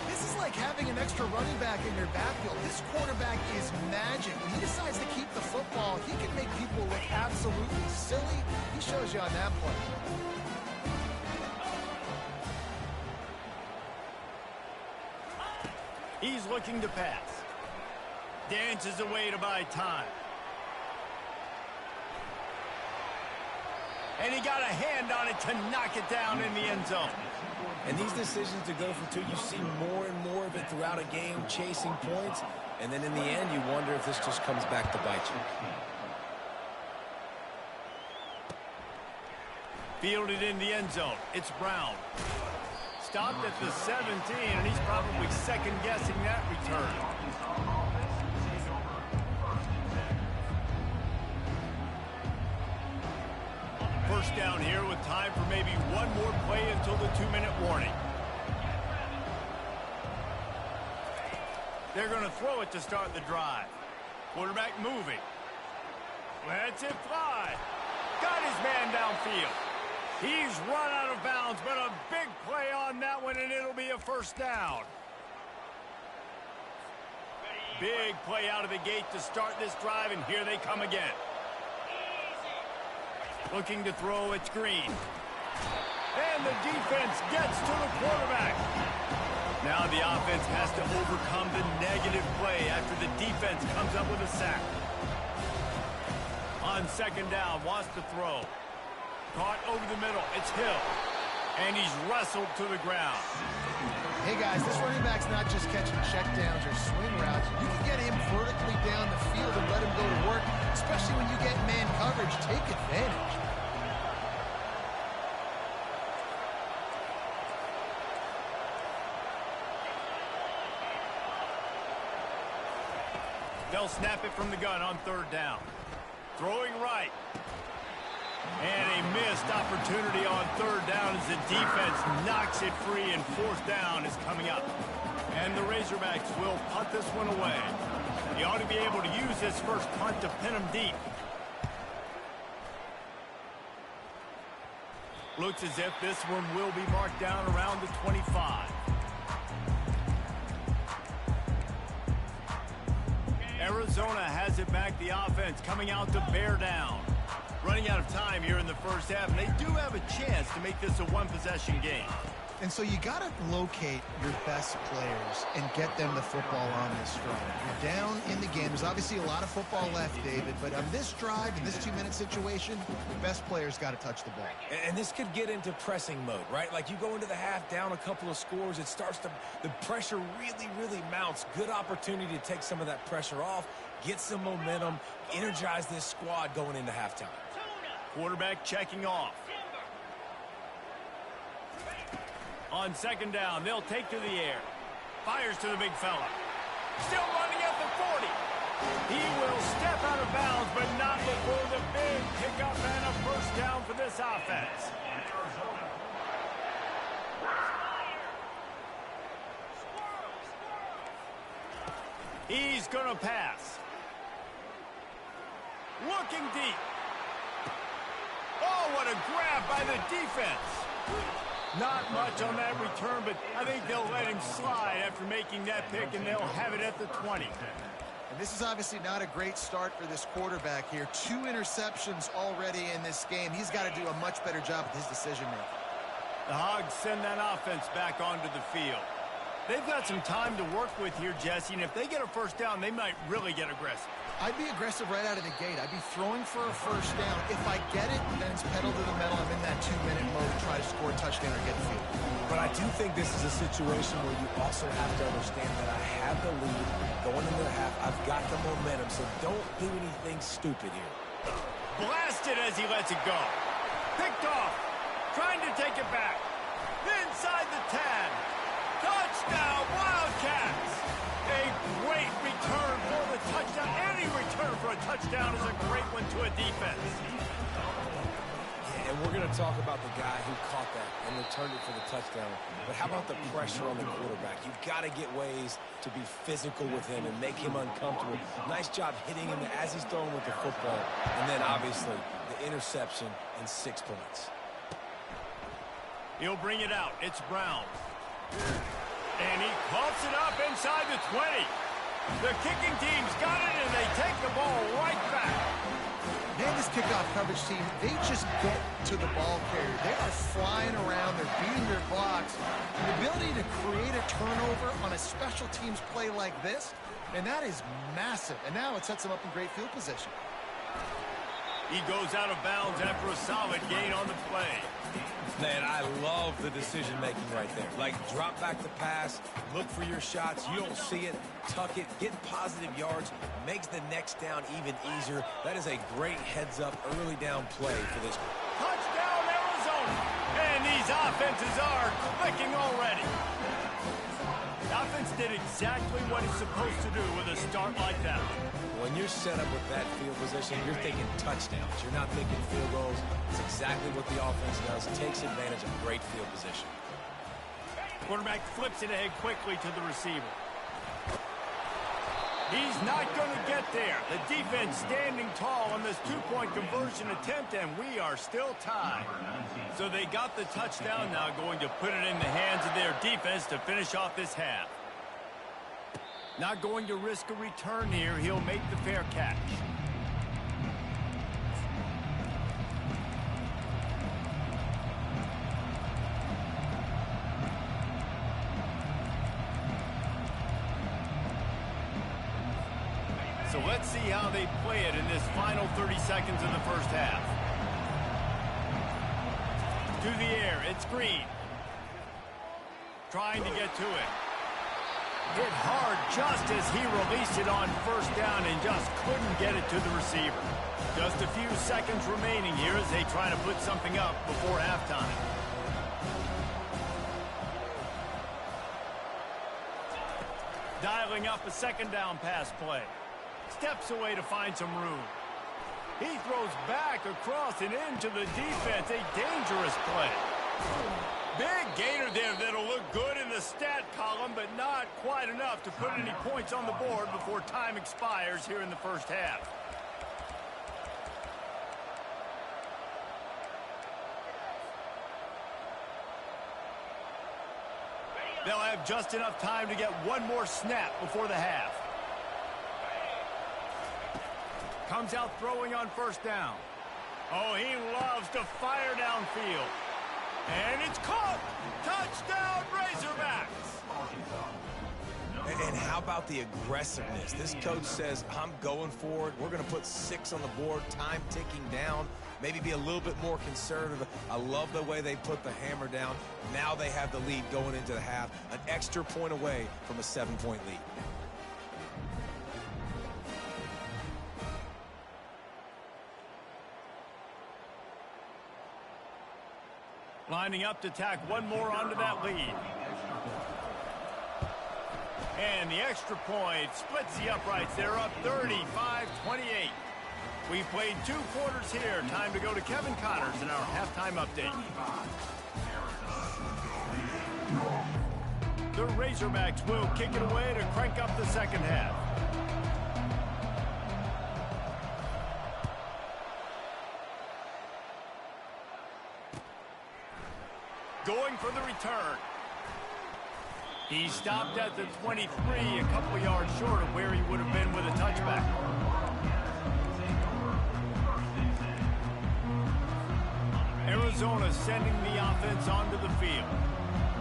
This is like having an extra running back in your backfield. This quarterback is magic. When he decides to keep the football, he can make people look absolutely silly. He shows you on that play. He's looking to pass. Dances away to buy time. And he got a hand on it to knock it down in the end zone. And these decisions to go for two, you see more and more of it throughout a game, chasing points. And then in the end, you wonder if this just comes back to bite you. Fielded in the end zone. It's Brown. Stopped at the 17, and he's probably second-guessing that return. First down here with time for maybe one more play until the 2-minute warning. They're going to throw it to start the drive. Quarterback moving. Lets it fly. Got his man downfield. He's run out of bounds, but a big play on that one, and it'll be a first down. Big play out of the gate to start this drive, and here they come again. Looking to throw, it's Green. And the defense gets to the quarterback. Now the offense has to overcome the negative play after the defense comes up with a sack. On second down, wants to throw. Caught over the middle. It's Hill. And he's wrestled to the ground. Hey, guys, this running back's not just catching checkdowns or swing routes. You can get him vertically down the field and let him go to work, especially when you get man coverage. Take advantage. They'll snap it from the gun on third down. Throwing right. And a missed opportunity on third down as the defense knocks it free, and fourth down is coming up. And the Razorbacks will punt this one away. He ought to be able to use this first punt to pin him deep. Looks as if this one will be marked down around the 25. Arizona has it back, the offense coming out to bear down. Running out of time here in the first half, and they do have a chance to make this a one-possession game. And so you got to locate your best players and get them the football on this drive. You're down in the game. There's obviously a lot of football left, David, but on this drive, in this 2-minute situation, your best players got to touch the ball. And this could get into pressing mode, right? Like you go into the half down a couple of scores, it starts to, the pressure really, really mounts. Good opportunity to take some of that pressure off, get some momentum, energize this squad going into halftime. Quarterback checking off. On second down, they'll take to the air. Fires to the big fella. Still running at the 40. He will step out of bounds, but not before the big pickup and a first down for this offense. He's going to pass. Looking deep. Oh, what a grab by the defense. Not much on that return, but I think they'll let him slide after making that pick, and they'll have it at the 20. And this is obviously not a great start for this quarterback here. 2 interceptions already in this game. He's got to do a much better job with his decision-making. The Hogs send that offense back onto the field. They've got some time to work with here, Jesse, and if they get a first down, they might really get aggressive. I'd be aggressive right out of the gate. I'd be throwing for a first down. If I get it, then it's pedal to the metal. I'm in that 2-minute mode to try to score a touchdown or get the field. But I do think this is a situation where you also have to understand that I have the lead going into the half. I've got the momentum, so don't do anything stupid here. Blasted as he lets it go. Picked off. Trying to take it back. Inside the 10. Touchdown, Wildcats! A great return for the touchdown. Any return for a touchdown is a great one to a defense. Yeah, and we're going to talk about the guy who caught that and returned it for the touchdown. But how about the pressure on the quarterback? You've got to get ways to be physical with him and make him uncomfortable. Nice job hitting him as he's throwing with the football. And then, obviously, the interception and 6 points. He'll bring it out. It's Brown. And he coughs it up inside the 20. The kicking team's got it, and they take the ball right back. Man, this this kickoff coverage team, they just get to the ball carrier. They are flying around. They're beating their blocks. The ability to create a turnover on a special teams play like this, and that is massive. And now it sets them up in great field position. He goes out of bounds after a solid gain on the play. Man, I love the decision-making right there. Like, drop back the pass, look for your shots. You don't see it, tuck it, get positive yards, makes the next down even easier. That is a great heads-up early down play for this. Touchdown, Arizona! And these offenses are clicking already. The offense did exactly what it's supposed to do with a start like that. When you're set up with that field position, you're thinking touchdowns. You're not thinking field goals. It's exactly what the offense does. It takes advantage of great field position. Quarterback flips it ahead quickly to the receiver. He's not going to get there. The defense standing tall on this two-point conversion attempt, and we are still tied. So they got the touchdown, now going to put it in the hands of their defense to finish off this half. Not going to risk a return here. He'll make the fair catch. So let's see how they play it in this final 30 seconds of the first half. To the air, it's Green. Trying to get to it. Hit hard just as he released it on first down and just couldn't get it to the receiver. Just a few seconds remaining here as they try to put something up before halftime. Dialing up a second down pass play. Steps away to find some room. He throws back across and into the defense. A dangerous play. Big gainer there that'll look good in the stat column, but not quite enough to put any points on the board before time expires here in the first half. They'll have just enough time to get one more snap before the half. Comes out throwing on first down. Oh, he loves to fire downfield. And it's caught! Touchdown, Razorbacks! And how about the aggressiveness? This coach says, I'm going for it. We're going to put 6 on the board, time ticking down, maybe be a little bit more conservative. I love the way they put the hammer down. Now they have the lead going into the half, an extra point away from a 7-point lead. Lining up to tack one more onto that lead. And the extra point splits the uprights. They're up 35-28. We've played 2 quarters here. Time to go to Kevin Connors in our halftime update. The Razorbacks will kick it away to crank up the second half. Going for the return. He stopped at the 23, a couple yards short of where he would have been with a touchback. Arizona sending the offense onto the field.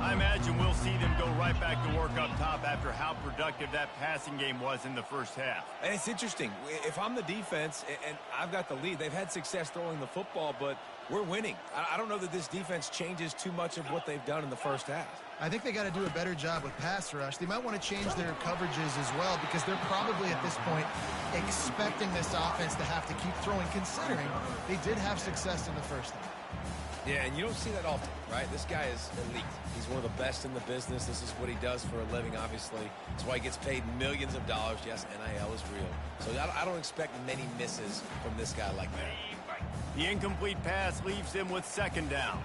I imagine we'll see them go right back to work up top after how productive that passing game was in the first half. And it's interesting. If I'm the defense and I've got the lead, they've had success throwing the football, but we're winning. I don't know that this defense changes too much of what they've done in the first half. I think they got to do a better job with pass rush. They might want to change their coverages as well because they're probably at this point expecting this offense to have to keep throwing, considering they did have success in the first half. Yeah, and you don't see that often, right? This guy is elite. He's one of the best in the business. This is what he does for a living, obviously. That's why he gets paid millions of dollars. Yes, NIL is real. So I don't expect many misses from this guy like that. The incomplete pass leaves them with second down.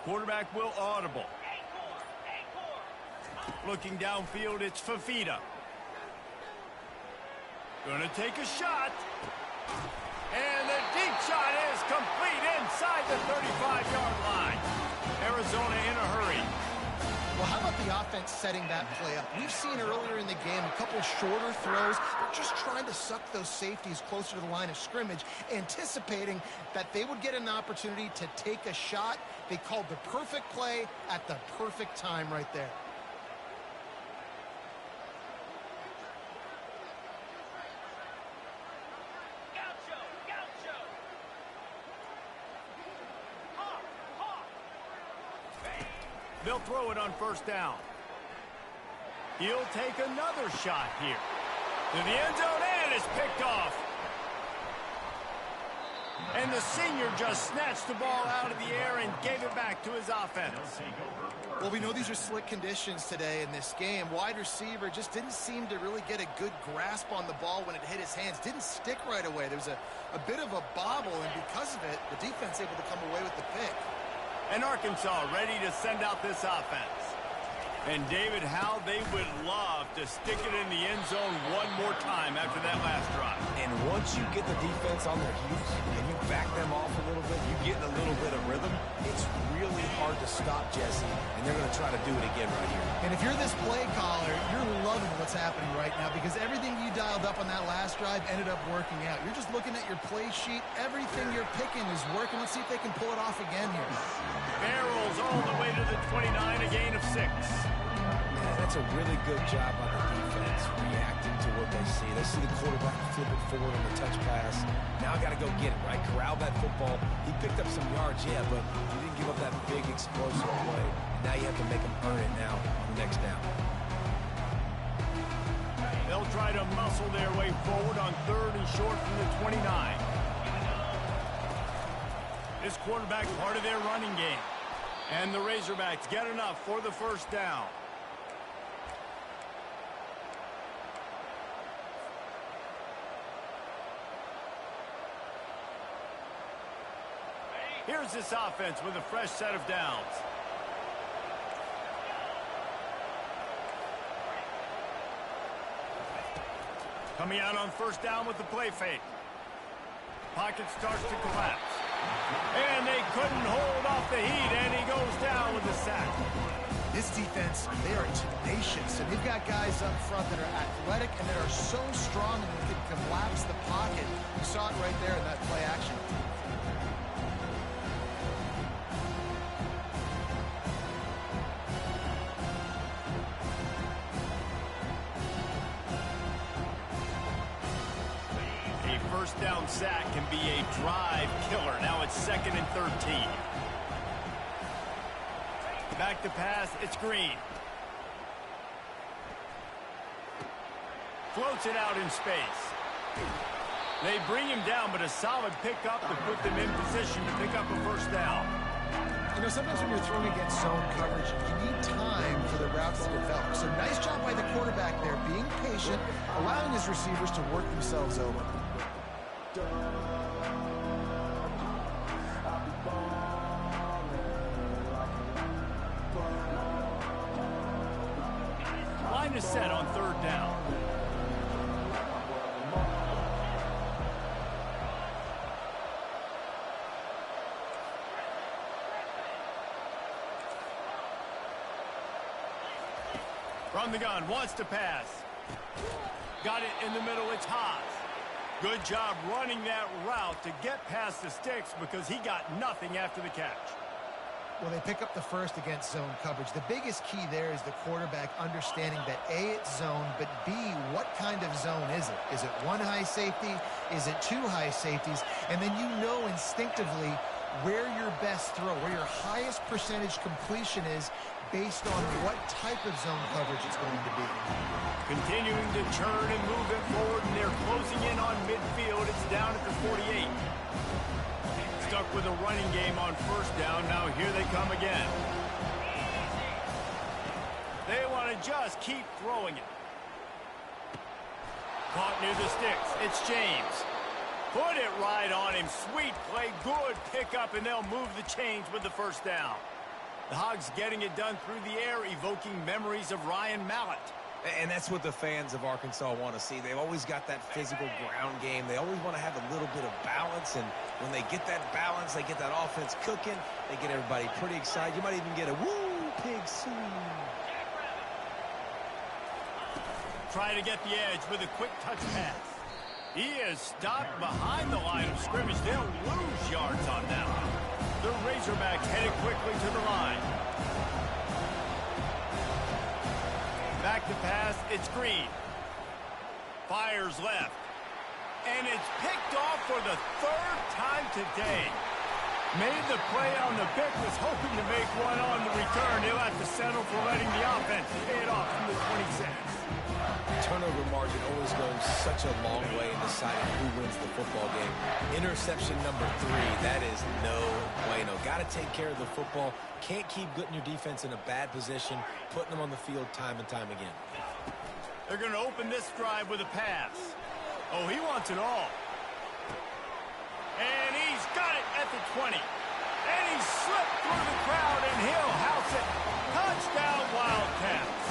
Quarterback will audible. Looking downfield, it's Fafita. Gonna take a shot. And the deep shot is complete inside the 35-yard line. Arizona in a hurry. Well, how about the offense setting that play up? We've seen earlier in the game a couple shorter throws. They're just trying to suck those safeties closer to the line of scrimmage, anticipating that they would get an opportunity to take a shot. They called the perfect play at the perfect time right there. They'll throw it on first down. He'll take another shot here. To the end zone, and it's picked off. And the senior just snatched the ball out of the air and gave it back to his offense. Well, we know these are slick conditions today in this game. Wide receiver just didn't seem to really get a good grasp on the ball when it hit his hands. Didn't stick right away. There was a bit of a bobble, and because of it, the defense able to come away with the pick. And Arkansas ready to send out this offense. And David, how they would love to stick it in the end zone one more time after that last drive. And once you get the defense on their heels and you back them off a little bit, you get in a little bit of rhythm, it's really hard to stop Jesse, and they're going to try to do it again right here. And if you're this play caller, you're loving what's happening right now because everything you dialed up on that last drive ended up working out. You're just looking at your play sheet. Everything you're picking is working. Let's see if they can pull it off again here. Barrels all the way to the 29, a gain of 6. Yeah, that's a really good job by the defense, reacting to what they see. They see the quarterback flip it forward on the touch pass. Now I got to go get it, right? Corral that football. He picked up some yards, yeah, but he didn't give up that big explosive play. Now you have to make him earn it now on the next down. They'll try to muscle their way forward on 3rd and short from the 29. This quarterback's part of their running game. And the Razorbacks get enough for the first down. Here's this offense with a fresh set of downs. Coming out on first down with the play fake. Pocket starts to collapse. And they couldn't hold off the heat, and he goes down with a sack. This defense, they are tenacious, and they've got guys up front that are athletic and that are so strong and they can collapse the pocket. You saw it right there in that play action. First down sack can be a drive killer. Now it's 2nd and 13. Back to pass, it's Green. Floats it out in space. They bring him down, but a solid pickup to put them in position to pick up a first down. You know, sometimes when you're throwing against zone coverage, you need time for the routes to develop. So nice job by the quarterback there, being patient, allowing his receivers to work themselves over. Line is set on 3rd down. From the gun, wants to pass. Got it in the middle, it's Haas. Good job running that route to get past the sticks because he got nothing after the catch. Well, they pick up the first against zone coverage. The biggest key there is the quarterback understanding that A, it's zone, but B, what kind of zone is it? Is it one high safety? Is it two high safeties? And then you know instinctively where your best throw, where your highest percentage completion is based on what type of zone coverage it's going to be. Continuing to churn and move it forward, and they're closing in on midfield. It's down at the 48. Stuck with a running game on first down. Now here they come again. They want to just keep throwing it. Caught near the sticks. It's James. Put it right on him. Sweet play. Good pickup, and they'll move the chains with the first down. The Hogs getting it done through the air, evoking memories of Ryan Mallett. And that's what the fans of Arkansas want to see. They've always got that physical ground game. They always want to have a little bit of balance, and when they get that balance, they get that offense cooking, they get everybody pretty excited. You might even get a woo, pig swing. Try to get the edge with a quick touch pass. He is stopped behind the line of scrimmage. They'll lose yards on that one. The Razorbacks headed quickly to the line. Back to pass, it's Green. Fires left. And it's picked off for the third time today. Made the play on the pick, was hoping to make one on the return. He'll have to settle for letting the offense pay it off from the 26. Turnover margin always goes such a long way in deciding who wins the football game. Interception number 3, that is no bueno. Got to take care of the football. Can't keep putting your defense in a bad position, putting them on the field time and time again. They're going to open this drive with a pass. Oh, he wants it all. And he's got it at the 20. And he slipped through the crowd, and he'll house it. Touchdown, Wildcats.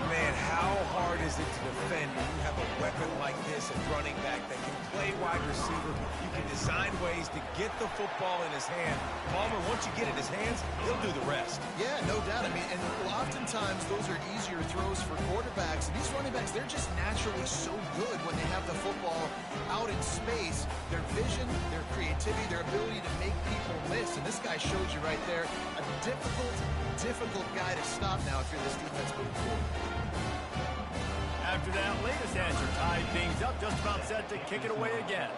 Man, how hard is it to defend when you have a weapon like this at running back that can play wide receiver? You can design ways to get the football in his hand. Palmer, once you get it in his hands, he'll do the rest. Yeah, no doubt. I mean, and oftentimes those are easier throws for quarterbacks. And these running backs, they're just naturally so good when they have the football out in space. Their vision, their creativity, their ability to make people miss. And this guy showed you right there a difficult guy to stop now if you're this defense moving forward. After that latest answer tied things up, just about set to kick it away again.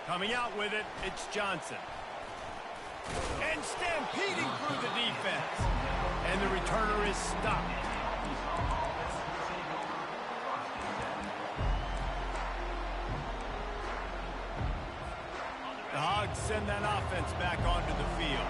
Coming out with it, it's Johnson. And stampeding through the defense. And the returner is stopped. The Hogs send that offense back onto the field.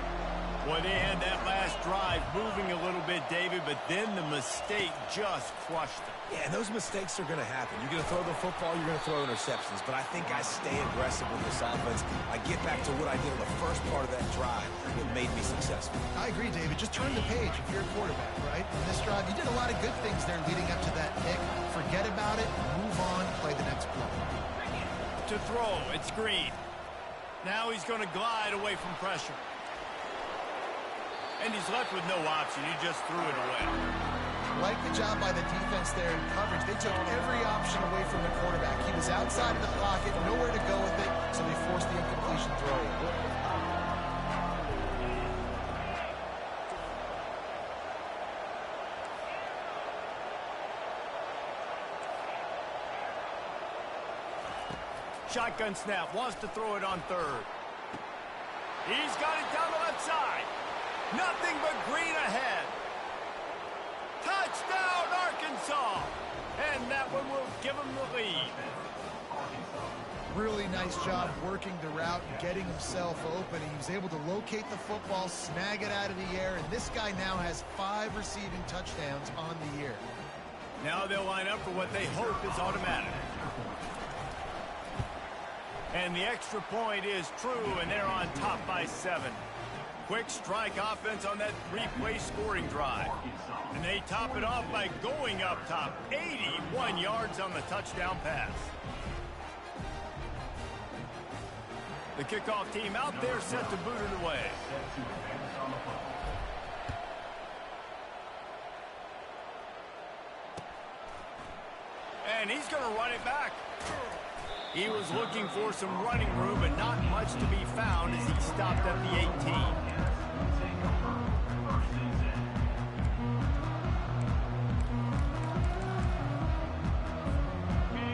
Boy, they had that last drive moving a little bit, David, but then the mistake just crushed them. Yeah, and those mistakes are going to happen. You're going to throw the football, you're going to throw interceptions. But I think I stay aggressive with this offense. I get back to what I did on the first part of that drive. It made me successful. I agree, David. Just turn the page if you're a quarterback, right? On this drive, you did a lot of good things there leading up to that pick. Forget about it, move on, play the next play. To throw, it's Green. Now he's going to glide away from pressure. And he's left with no option. He just threw it away. Like the job by the defense there in coverage. They took every option away from the quarterback. He was outside of the pocket, nowhere to go with it, so they forced the incompletion throw. Shotgun snap, wants to throw it on third. He's got it down the left side. Nothing but Green ahead. Touchdown, Arkansas! And that one will give him the lead. Really nice job working the route and getting himself open. He was able to locate the football, snag it out of the air, and this guy now has 5 receiving touchdowns on the year. Now they'll line up for what they hope is automatic. And the extra point is true, and they're on top by 7. Quick strike offense on that 3-play scoring drive. And they top it off by going up top. 81 yards on the touchdown pass. The kickoff team out there set to boot it away. And he's going to run it back. He was looking for some running room, but not much to be found as he stopped at the 18.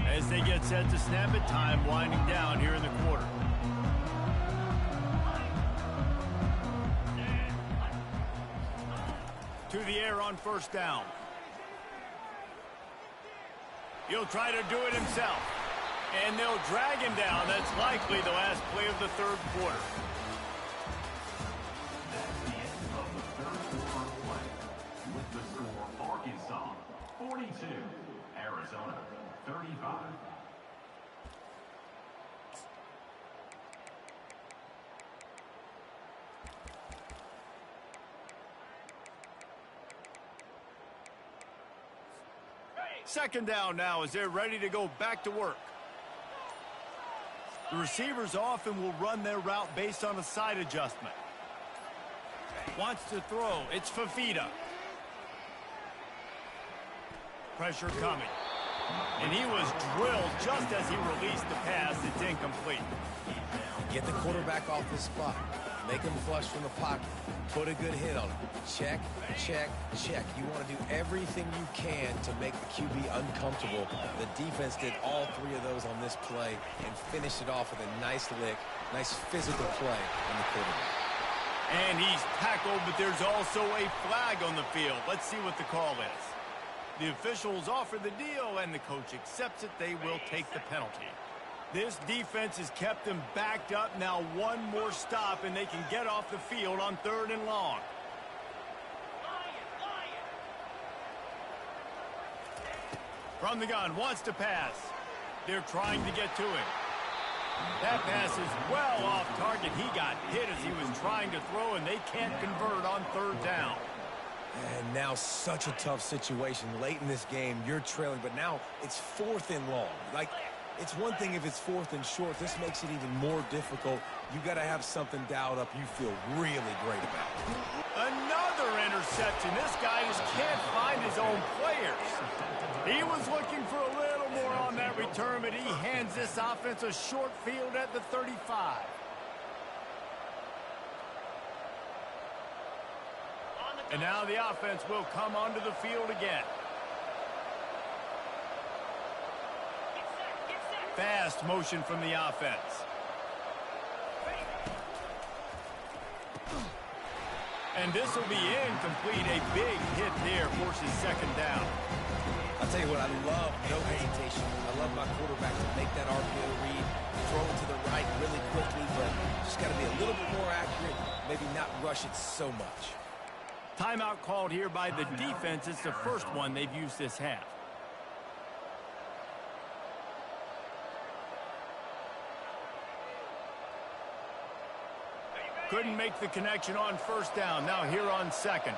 As they get set to snap it, time winding down here in the quarter. To the air on first down. He'll try to do it himself. And they'll drag him down. That's likely the last play of the third quarter. That's the end of the third quarter play. With the score, Arkansas 42, Arizona, 35. Second down now as they're ready to go back to work. The receivers often will run their route based on a side adjustment. Wants to throw. It's Fafita. Pressure coming. And he was drilled just as he released the pass. It's incomplete. Get the quarterback off the spot. Make him flush from the pocket. Put a good hit on him. Check, check, check. You want to do everything you can to make the QB uncomfortable. The defense did all three of those on this play and finished it off with a nice lick, nice physical play on the quarterback. And he's tackled, but there's also a flag on the field. Let's see what the call is. The officials offer the deal, and the coach accepts it. They will take the penalty. This defense has kept them backed up. Now one more stop, and they can get off the field on 3rd and long. From the gun, wants to pass. They're trying to get to him. That pass is well off target. He got hit as he was trying to throw, and they can't convert on 3rd down. And now such a tough situation. Late in this game, you're trailing, but now it's 4th and long. Like, it's one thing if it's 4th and short. This makes it even more difficult. You got to have something dialed up you feel really great about. Another interception. This guy just can't find his own players. He was looking for a little more on that return, but he hands this offense a short field at the 35. And now the offense will come onto the field again. Fast motion from the offense. And this will be incomplete. A big hit there forces 2nd down. I'll tell you what, I love no hesitation. I love my quarterback to make that RPO read, throw it to the right really quickly, but just got to be a little bit more accurate, maybe not rush it so much. Timeout called here by the defense. It's the first one they've used this half. Couldn't make the connection on 1st down. Now here on 2nd.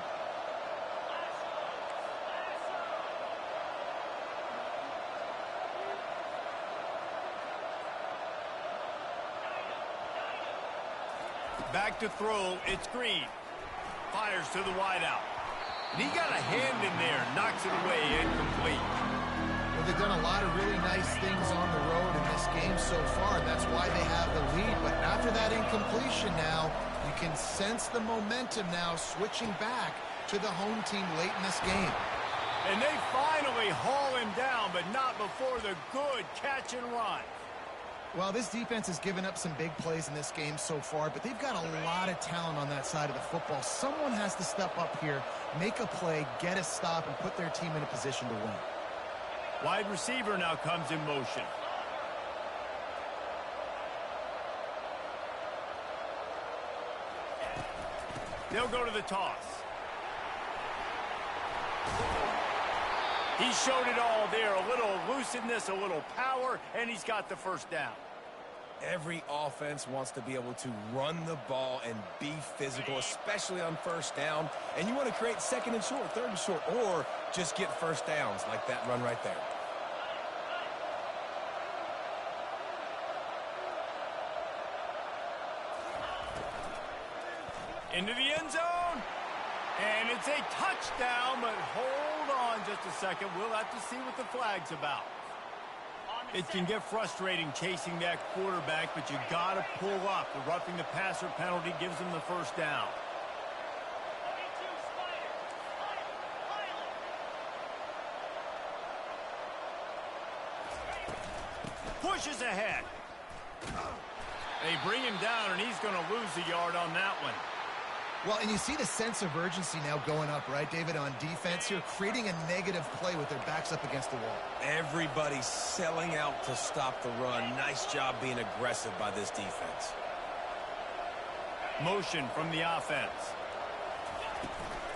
Back to throw. It's Green. Fires to the wideout. And he got a hand in there. Knocks it away. Incomplete. Well, they've done a lot of really nice things on the road in this game so far. That's why they have the lead. But after that incompletion now, you can sense the momentum now switching back to the home team late in this game. And they finally haul him down, but not before the good catch and run. Well, this defense has given up some big plays in this game so far, but they've got a lot of talent on that side of the football. Someone has to step up here, make a play, get a stop, and put their team in a position to win. Wide receiver now comes in motion. They'll go to the toss. He showed it all there. A little elusiveness, a little power, and he's got the 1st down. Every offense wants to be able to run the ball and be physical, especially on 1st down. And you want to create 2nd and short, 3rd and short, or just get 1st downs like that run right there. Into the end zone. And it's a touchdown, but hold on just a second. We'll have to see what the flag's about. It can get frustrating chasing that quarterback, but you got to pull up. The roughing the passer penalty gives them the 1st down. Pushes ahead. They bring him down, and he's going to lose a yard on that one. Well, and you see the sense of urgency now going up, right, David, on defense here, creating a negative play with their backs up against the wall. Everybody's selling out to stop the run. Nice job being aggressive by this defense. Motion from the offense.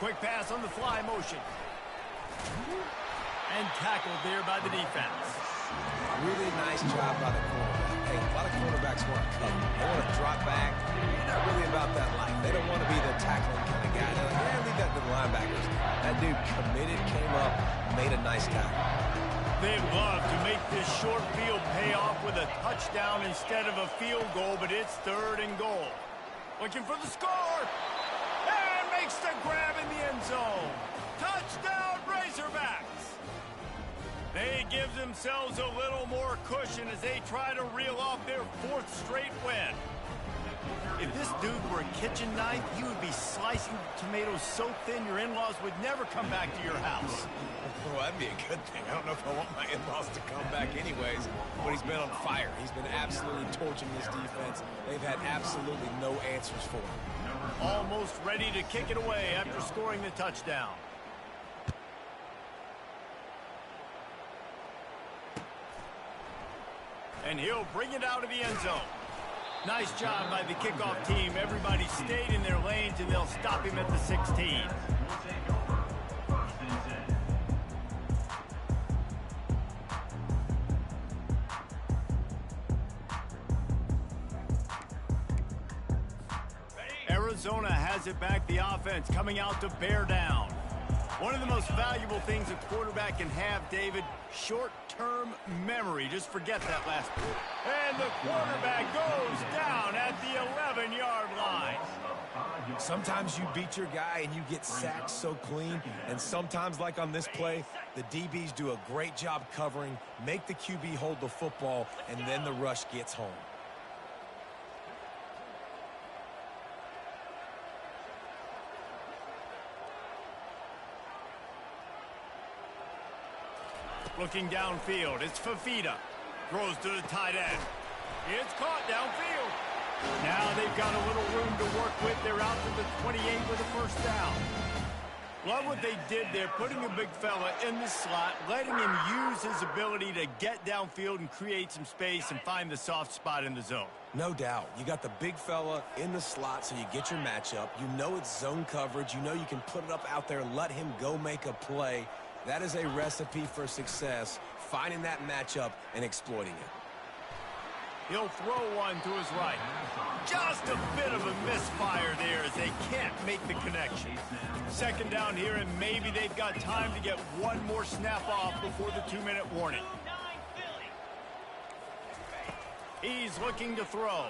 Quick pass on the fly motion. And tackled there by the defense. Really nice job by the quarterback. Hey, a lot of quarterbacks want to cover. They want to drop back. They're not really about that life. They don't want to be the tackling kind of guy. They're like, yeah, leave that to the linebackers. That dude committed, came up, made a nice tackle. They'd love to make this short field pay off with a touchdown instead of a field goal, but it's 3rd and goal. Looking for the score. And makes the grab in the end zone. Touchdown, Razorbacks. They give themselves a little more cushion as they try to reel off their 4th straight win. If this dude were a kitchen knife, you would be slicing tomatoes so thin your in-laws would never come back to your house. Well, that'd be a good thing. I don't know if I want my in-laws to come back anyways, but he's been on fire. He's been absolutely torching this defense. They've had absolutely no answers for him. Almost ready to kick it away after scoring the touchdown. And he'll bring it out of the end zone. Nice job by the kickoff team. Everybody stayed in their lanes, and they'll stop him at the 16. Arizona has it back. The offense coming out to bear down. One of the most valuable things a quarterback can have, David, short-term memory. Just forget that last one. And the quarterback goes down at the 11-yard line. Sometimes you beat your guy and you get sacked so clean, and sometimes, like on this play, the DBs do a great job covering, make the QB hold the football, and then the rush gets home. Looking downfield, it's Fafita. Throws to the tight end. It's caught downfield. Now they've got a little room to work with. They're out to the 28 with a 1st down. Love what they did there, putting a big fella in the slot, letting him use his ability to get downfield and create some space and find the soft spot in the zone. No doubt. You got the big fella in the slot, so you get your matchup. You know it's zone coverage. You know you can put it up out there, let him go make a play. That is a recipe for success, finding that matchup and exploiting it. He'll throw one to his right. Just a bit of a misfire there as they can't make the connection. 2nd down here, and maybe they've got time to get one more snap off before the 2-minute warning. He's looking to throw.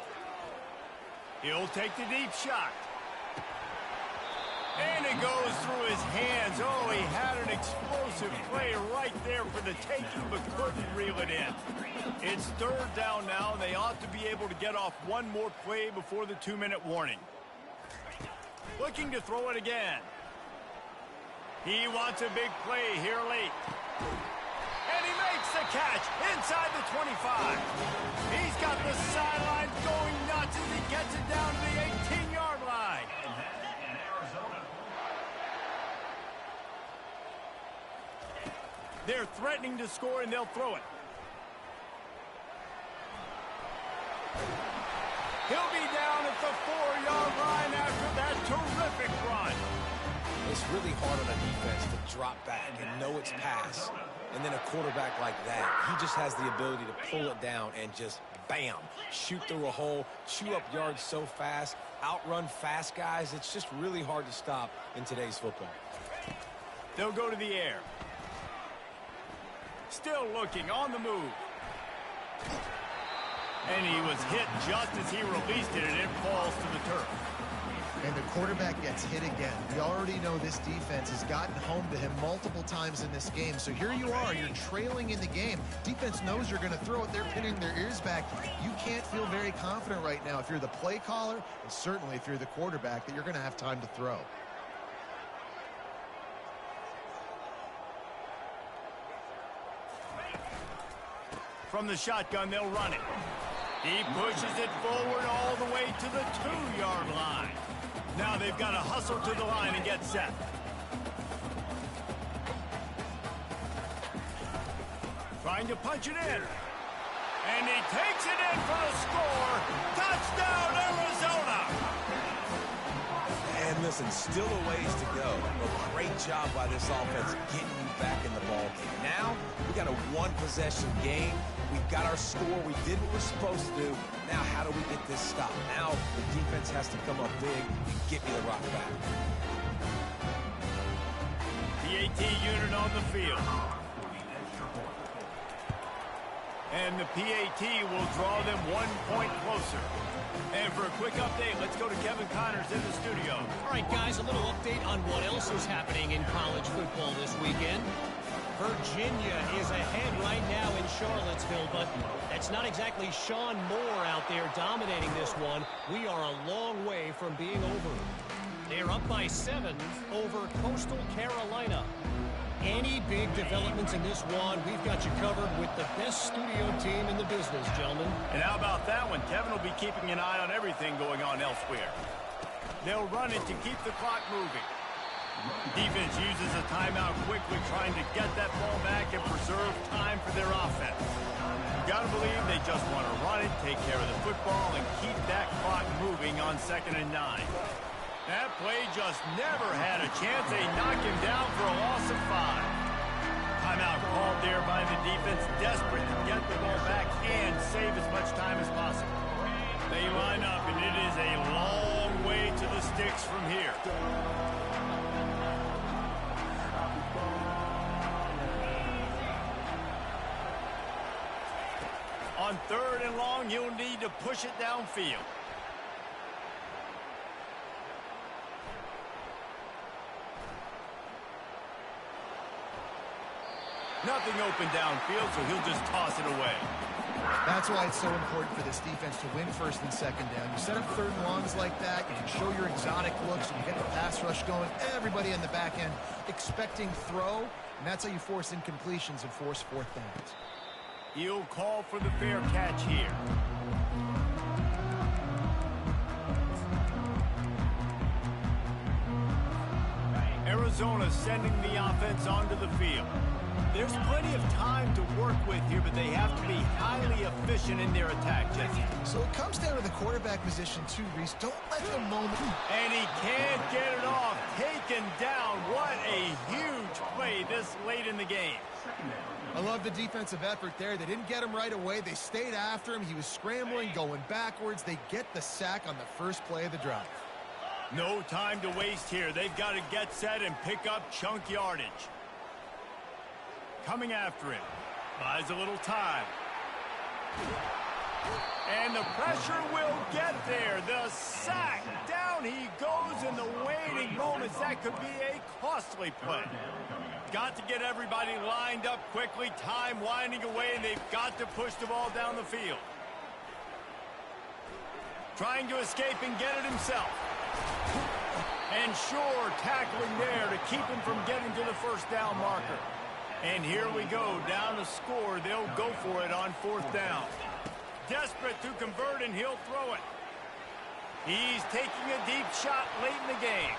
He'll take the deep shot. And it goes through his hands. Oh, he had an explosive play right there for the taking, but couldn't reel it in. It's 3rd down now. They ought to be able to get off one more play before the 2-minute warning. Looking to throw it again. He wants a big play here late. And he makes the catch inside the 25. He's got the sideline going nuts as he gets it down to the 18-yard line. They're threatening to score, and they'll throw it. He'll be down at the 4-yard line after that terrific run. It's really hard on a defense to drop back and know it's pass. And then a quarterback like that, he just has the ability to pull it down and just, bam, shoot through a hole, chew up yards so fast, outrun fast guys. It's just really hard to stop in today's football. They'll go to the air. Still looking, on the move. And he was hit just as he released it, and it falls to the turf. And the quarterback gets hit again. We already know this defense has gotten home to him multiple times in this game. So here you are, you're trailing in the game. Defense knows you're going to throw it. They're pinning their ears back. You can't feel very confident right now if you're the play caller, and certainly if you're the quarterback, that you're going to have time to throw. From the shotgun, they'll run it. He pushes it forward all the way to the 2-yard line. Now they've got to hustle to the line and get set. Trying to punch it in. And he takes it in for the score. Touchdown, Arizona! And the listen, still a ways to go, but great job by this offense getting you back in the ball game. Now, we got a one-possession game. We've got our score. We did what we're supposed to do. Now, how do we get this stopped? Now, the defense has to come up big and get me the rock back. The AT unit on the field. And the PAT will draw them 1 point closer. And for a quick update, let's go to Kevin Connors in the studio. All right, guys, a little update on what else is happening in college football this weekend. Virginia is ahead right now in Charlottesville, but that's not exactly Sean Moore out there dominating this one. We are a long way from being over. They're up by 7 over Coastal Carolina. Any big developments in this one, we've got you covered with the best studio team in the business, gentlemen. And how about that one? Kevin will be keeping an eye on everything going on elsewhere. They'll run it to keep the clock moving. Defense uses a timeout quickly, trying to get that ball back and preserve time for their offense. You got to believe they just want to run it, take care of the football, and keep that clock moving on 2nd and 9. That play just never had a chance. They knock him down for a loss of 5. Timeout called there by the defense, desperate to get the ball back and save as much time as possible. They line up, and it is a long way to the sticks from here. On 3rd and long, you'll need to push it downfield. Nothing open downfield, so he'll just toss it away. That's why it's so important for this defense to win 1st and 2nd down. You set up 3rd and longs like that, you can show your exotic looks, and you get the pass rush going. Everybody on the back end expecting throw, and that's how you force incompletions and force 4th downs. He'll call for the fair catch here. Arizona sending the offense onto the field. There's plenty of time to work with here, but they have to be highly efficient in their attack, Jesse. So it comes down to the quarterback position too, Reese. Don't let the moment... And he can't get it off. Taken down. What a huge play this late in the game. I love the defensive effort there. They didn't get him right away. They stayed after him. He was scrambling, going backwards. They get the sack on the first play of the drive. No time to waste here. They've got to get set and pick up chunk yardage. Coming after him. Buys a little time. And the pressure will get there. The sack. Down he goes in the waiting moments. That could be a costly play. Got to get everybody lined up quickly. Time winding away, and they've got to push the ball down the field. Trying to escape and get it himself. And sure, tackling there to keep him from getting to the 1st down marker. And here we go, down to score. They'll go for it on 4th down. Desperate to convert, and he'll throw it. He's taking a deep shot late in the game.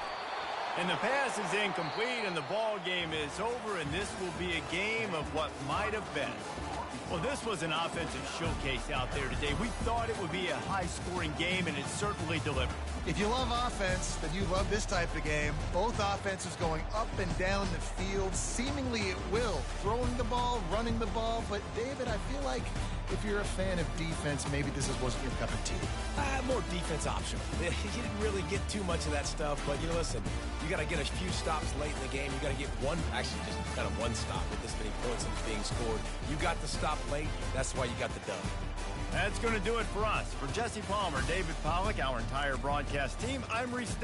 And the pass is incomplete, and the ball game is over, and this will be a game of what might have been. Well, this was an offensive showcase out there today. We thought it would be a high-scoring game, and it certainly delivered. If you love offense, then you love this type of game. Both offenses going up and down the field, seemingly at will. Throwing the ball, running the ball. But, David, I feel like if you're a fan of defense, maybe this wasn't your cup of tea. More defense optional. You didn't really get too much of that stuff, but, listen, you got to get a few stops late in the game. You got to get just kind of one stop with this many points being scored. You got the stop late. That's why you got the dub. That's going to do it for us. For Jesse Palmer, David Pollack, our entire broadcast team, I'm Reese.